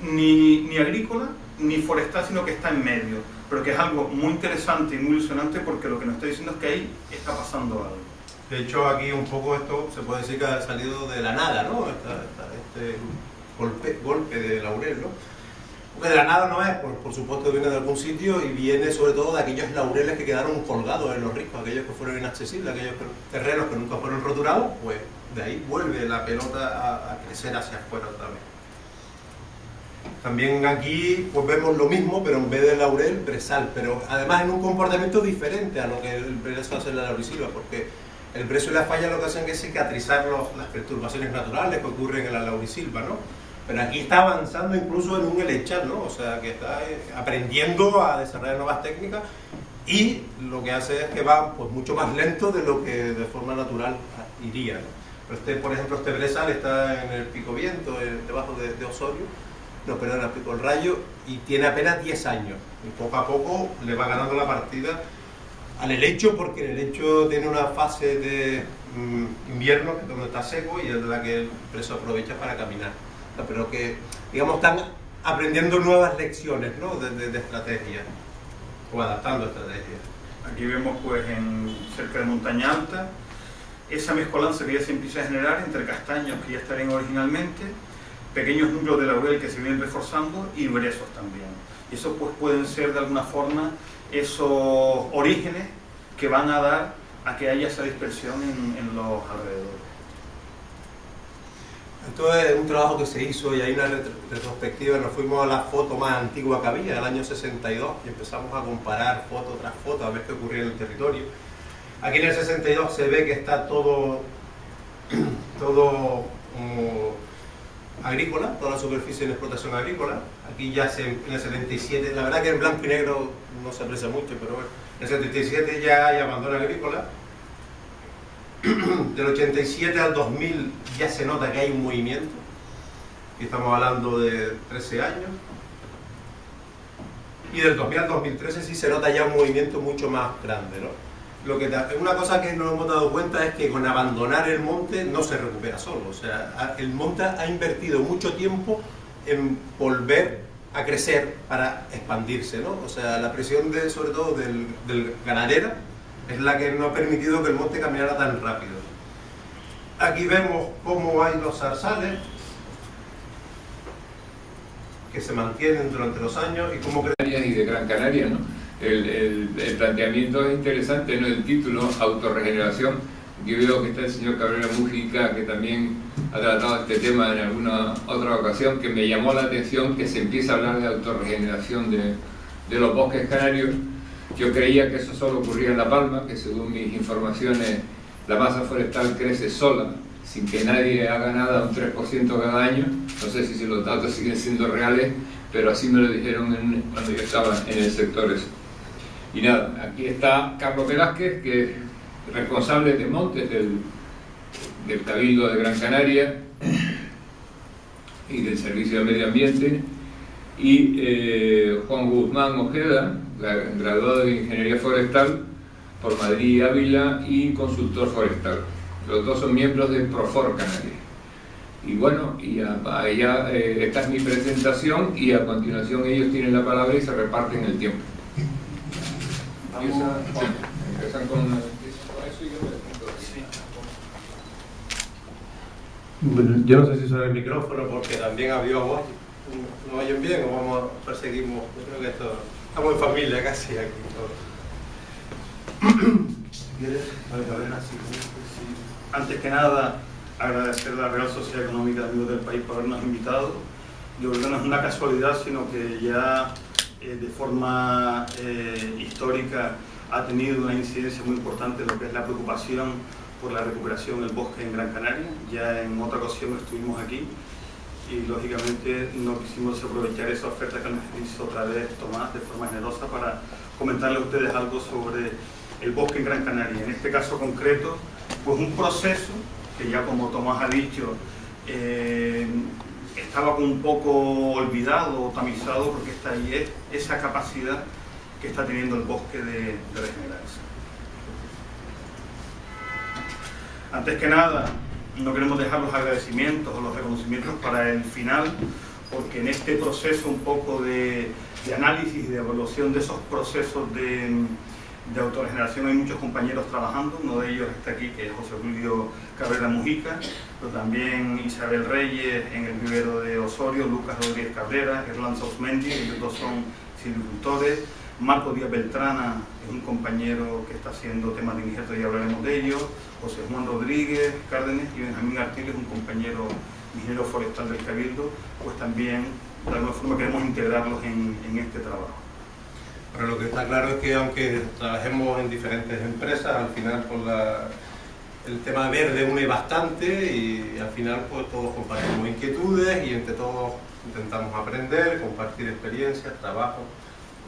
ni agrícola ni forestal, sino que está en medio, pero que es algo muy interesante y muy ilusionante porque lo que nos está diciendo es que ahí está pasando algo. De hecho, aquí un poco esto se puede decir que ha salido de la nada, ¿no? Este golpe de laurel, ¿no? Porque de la nada no es, por supuesto viene de algún sitio y viene sobre todo de aquellos laureles que quedaron colgados en los riscos, aquellos que fueron inaccesibles, aquellos terrenos que nunca fueron roturados, pues de ahí vuelve la pelota a crecer hacia afuera otra vez. También aquí pues vemos lo mismo, pero en vez de laurel, brezal, pero además en un comportamiento diferente a lo que el brezo hace en la laurisilva, porque el brezo y la falla lo que hacen es cicatrizar las perturbaciones naturales que ocurren en la laurisilva, ¿no? Pero aquí está avanzando incluso en un helechal, ¿no? O sea, que está aprendiendo a desarrollar nuevas técnicas y lo que hace es que va pues, mucho más lento de lo que de forma natural iría, ¿no? Pero por ejemplo, este brezal está en el Pico Viento, debajo de Osorio, no, perdón, en el Pico del Rayo, y tiene apenas 10 años. Y poco a poco le va ganando la partida al helecho, porque el helecho tiene una fase de invierno, que es donde está seco, y es de la que el brezo aprovecha para caminar. Pero que, digamos, están aprendiendo nuevas lecciones, ¿no? de estrategia, o adaptando estrategias. Aquí vemos, pues, cerca de Montaña Alta, esa mezcolanza que ya se empieza a generar entre castaños que ya estarían originalmente, pequeños núcleos de laurel que se vienen reforzando y brezos también. Y eso, pues, pueden ser de alguna forma esos orígenes que van a dar a que haya esa dispersión en los alrededores. Esto es un trabajo que se hizo y hay una retrospectiva, nos fuimos a la foto más antigua que había, del año 62, y empezamos a comparar foto tras foto a ver qué ocurría en el territorio. Aquí en el 62 se ve que está todo agrícola, toda la superficie en explotación agrícola. Aquí ya en el 77, la verdad que en blanco y negro no se aprecia mucho, pero bueno, en el 77 ya hay abandono agrícola. Del 87 al 2000 ya se nota que hay un movimiento, y estamos hablando de 13 años, y del 2000 al 2013 sí se nota ya un movimiento mucho más grande, ¿no? Una cosa que nos hemos dado cuenta es que con abandonar el monte no se recupera solo, o sea, el monte ha invertido mucho tiempo en volver a crecer para expandirse, ¿no? O sea, la presión sobre todo del ganadera es la que no ha permitido que el monte caminara tan rápido. Aquí vemos cómo hay los zarzales, que se mantienen durante los años y cómo y de Gran Canaria, ¿no? El planteamiento es interesante, ¿no? El título, autorregeneración. Yo veo que está el señor Cabrera Mújica, que también ha tratado este tema en alguna otra ocasión, que me llamó la atención que se empieza a hablar de autorregeneración de los bosques canarios. Yo creía que eso solo ocurría en La Palma, que según mis informaciones la masa forestal crece sola, sin que nadie haga nada, un 3% cada año. No sé si los datos siguen siendo reales, pero así me lo dijeron cuando yo estaba en el sector ese. Y nada, aquí está Carlos Velázquez, que es responsable de montes del Cabildo de Gran Canaria y del Servicio de Medio Ambiente, y Juan Guzmán Ojeda, graduado de Ingeniería Forestal por Madrid y Ávila y consultor forestal. Los dos son miembros de Profor Canarias. Y bueno, esta es mi presentación y a continuación ellos tienen la palabra y se reparten el tiempo. Empiezan con eso y yo me dejo. Bueno, yo no sé si suena el micrófono porque también había voz. ¿No oyen bien o perseguimos? Yo creo que estamos en familia casi aquí todos. ¿Quieres? Antes que nada, agradecer a la Real Sociedad Económica de Amigos del País por habernos invitado. Yo creo que no es una casualidad, sino que ya de forma histórica ha tenido una incidencia muy importante en lo que es la preocupación por la recuperación del bosque en Gran Canaria. Ya en otra ocasión estuvimos aquí y lógicamente no quisimos aprovechar esa oferta que nos hizo otra vez Tomás de forma generosa para comentarles a ustedes algo sobre el bosque en Gran Canaria. En este caso concreto, pues un proceso que ya como Tomás ha dicho estaba un poco olvidado o tamizado, porque está ahí esa capacidad que está teniendo el bosque de regenerarse. Antes que nada, no queremos dejar los agradecimientos o los reconocimientos para el final, porque en este proceso un poco de análisis y de evaluación de esos procesos de autorregeneración hay muchos compañeros trabajando. Uno de ellos está aquí, que es José Julio Cabrera Mújica, pero también Isabel Reyes en el vivero de Osorio, Lucas Rodríguez Cabrera, Erlan Sausmendi, ellos dos son silvicultores, Marco Díaz Beltrana es un compañero que está haciendo temas de injerto y hablaremos de ellos, José Juan Rodríguez Cárdenas y Benjamín Artiles, un compañero ingeniero forestal del Cabildo, pues también de alguna forma queremos integrarlos en este trabajo. Pero lo que está claro es que aunque trabajemos en diferentes empresas, al final pues el tema verde une bastante y al final pues todos compartimos inquietudes y entre todos intentamos aprender, compartir experiencias, trabajo,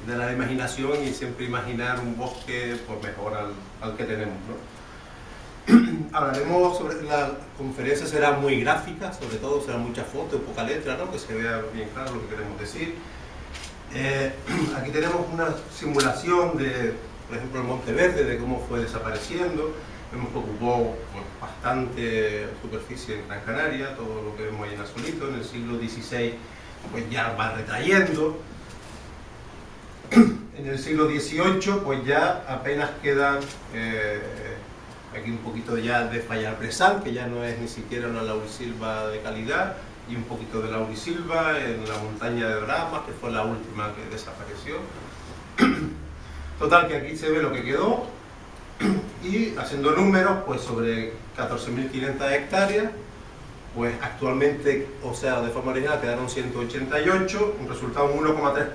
de la imaginación y siempre imaginar un bosque pues mejor al que tenemos, ¿no? Hablaremos sobre la conferencia, será muy gráfica, sobre todo será muchas fotos, poca letra, ¿no? Que se vea bien claro lo que queremos decir. Aquí tenemos una simulación de, por ejemplo, el Monte Verde, de cómo fue desapareciendo. Vemos que ocupó pues, bastante superficie en Gran Canaria, todo lo que vemos ahí en Azulito. En el siglo XVI pues ya va retrayendo. En el siglo XVIII pues ya apenas quedan aquí un poquito ya de fallarpresal, que ya no es ni siquiera una laurisilva de calidad, y un poquito de laurisilva en la montaña de Bramas, que fue la última que desapareció. Total, que aquí se ve lo que quedó, y haciendo números, pues sobre 14.500 hectáreas, pues actualmente, o sea, de forma original quedaron 188, un resultado un 1,3%.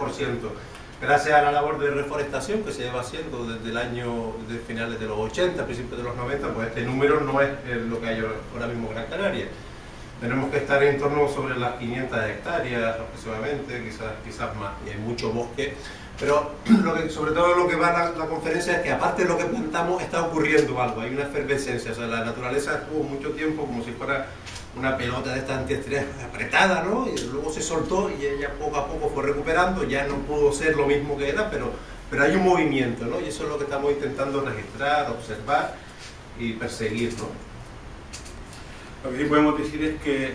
Gracias a la labor de reforestación que se lleva haciendo desde el año de finales de los 80, principios de los 90, pues este número no es lo que hay ahora mismo en Gran Canaria. Tenemos que estar en torno sobre las 500 hectáreas aproximadamente, quizás más, y hay mucho bosque. Pero sobre todo lo que va a la conferencia es que aparte de lo que plantamos está ocurriendo algo, hay una efervescencia, o sea, la naturaleza estuvo mucho tiempo como si fuera una pelota de esta antiestrés apretada, ¿no? Y luego se soltó y ella poco a poco fue recuperando, ya no pudo ser lo mismo que era, pero hay un movimiento, ¿no? Y eso es lo que estamos intentando registrar, observar y perseguir, ¿no? Lo que sí podemos decir es que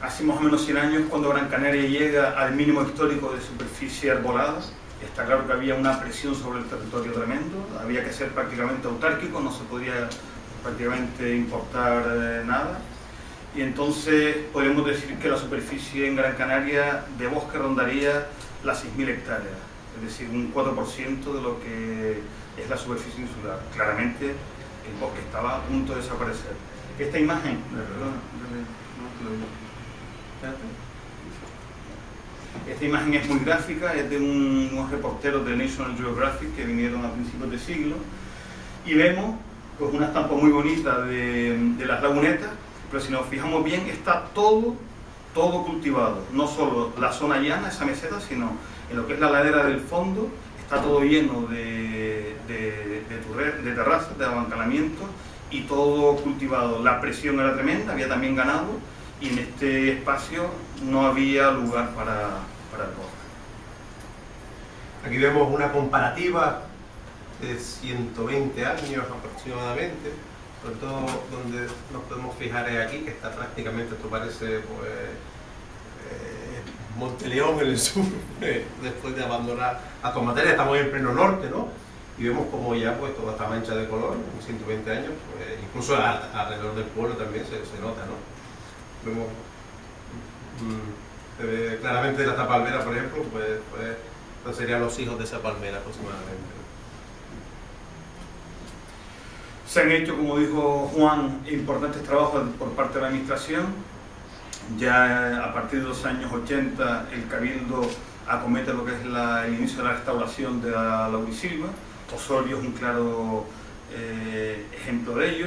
hace más o menos 100 años, cuando Gran Canaria llega al mínimo histórico de superficie arbolada, está claro que había una presión sobre el territorio tremendo, había que ser prácticamente autárquico, no se podía prácticamente importar nada, y entonces podemos decir que la superficie en Gran Canaria de bosque rondaría las 6.000 hectáreas, es decir, un 4% de lo que es la superficie insular. Claramente el bosque estaba a punto de desaparecer. Esta imagen, esta imagen es muy gráfica, es de unos reporteros de National Geographic que vinieron a principios de siglo, y vemos pues una estampa muy bonita de las lagunetas, pero si nos fijamos bien está todo cultivado, no solo la zona llana, esa meseta, sino en lo que es la ladera del fondo, está todo lleno de terrazas, de abancalamientos, y todo cultivado. La presión era tremenda, había también ganado, y en este espacio no había lugar para el bosque. Aquí vemos una comparativa de 120 años aproximadamente, sobre todo donde nos podemos fijar es aquí, que está prácticamente, esto parece pues, Monteleón en el sur, después de abandonar a Tomatera. Estamos en pleno norte, ¿no? Y vemos como ya pues toda esta mancha de color, en 120 años, pues, incluso alrededor del pueblo también se nota, ¿no? Vemos se ve claramente esta palmera, por ejemplo, pues serían los hijos de esa palmera aproximadamente. Se han hecho, como dijo Juan, importantes trabajos por parte de la administración. Ya a partir de los años 80 el Cabildo acomete lo que es el inicio de la restauración de la laurisilva. Osorio es un claro ejemplo de ello.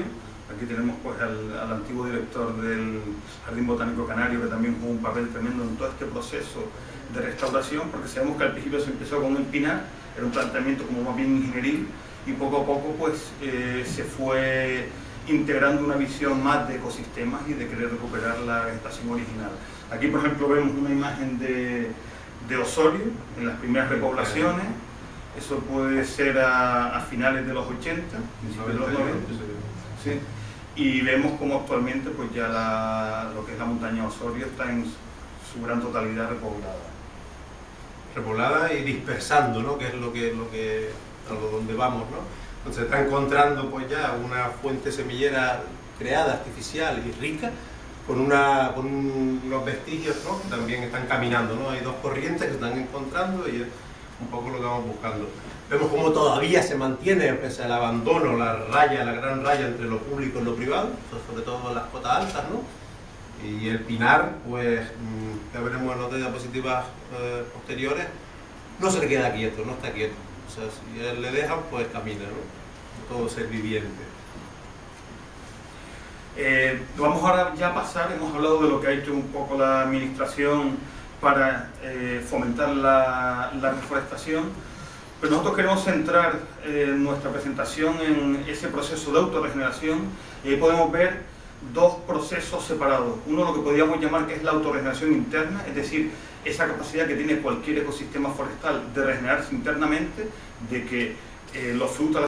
Aquí tenemos pues al antiguo director del Jardín Botánico Canario, que también jugó un papel tremendo en todo este proceso de restauración, porque sabemos que al principio se empezó con el pinar, era un planteamiento como más bien ingenieril, y poco a poco pues se fue integrando una visión más de ecosistemas y de querer recuperar la vegetación original. Aquí por ejemplo vemos una imagen de Osorio en las primeras repoblaciones. Eso puede ser a finales de los 80, principios de los 90. Sí. Y vemos como actualmente pues ya lo que es la montaña Osorio está en su gran totalidad repoblada y dispersando, ¿no? Que es lo que a donde vamos, ¿no? Entonces se está encontrando pues ya una fuente semillera creada, artificial y rica, con unos vestigios, ¿no? Que también están caminando, ¿no? Hay dos corrientes que se están encontrando y es un poco lo que vamos buscando. Vemos cómo todavía se mantiene, pese al abandono, la gran raya entre lo público y lo privado, sobre todo en las cotas altas, ¿no? Y el pinar, pues, ya veremos en las diapositivas posteriores, no se le queda quieto, no está quieto. O sea, si él le dejan, pues camina, ¿no? Todo ser viviente. Vamos ahora ya a pasar, hemos hablado de lo que ha hecho un poco la administración para fomentar la reforestación, pero nosotros queremos centrar nuestra presentación en ese proceso de autorregeneración, y ahí podemos ver dos procesos separados. Uno, lo que podríamos llamar que es la autorregeneración interna, es decir, esa capacidad que tiene cualquier ecosistema forestal de regenerarse internamente, de que los frutos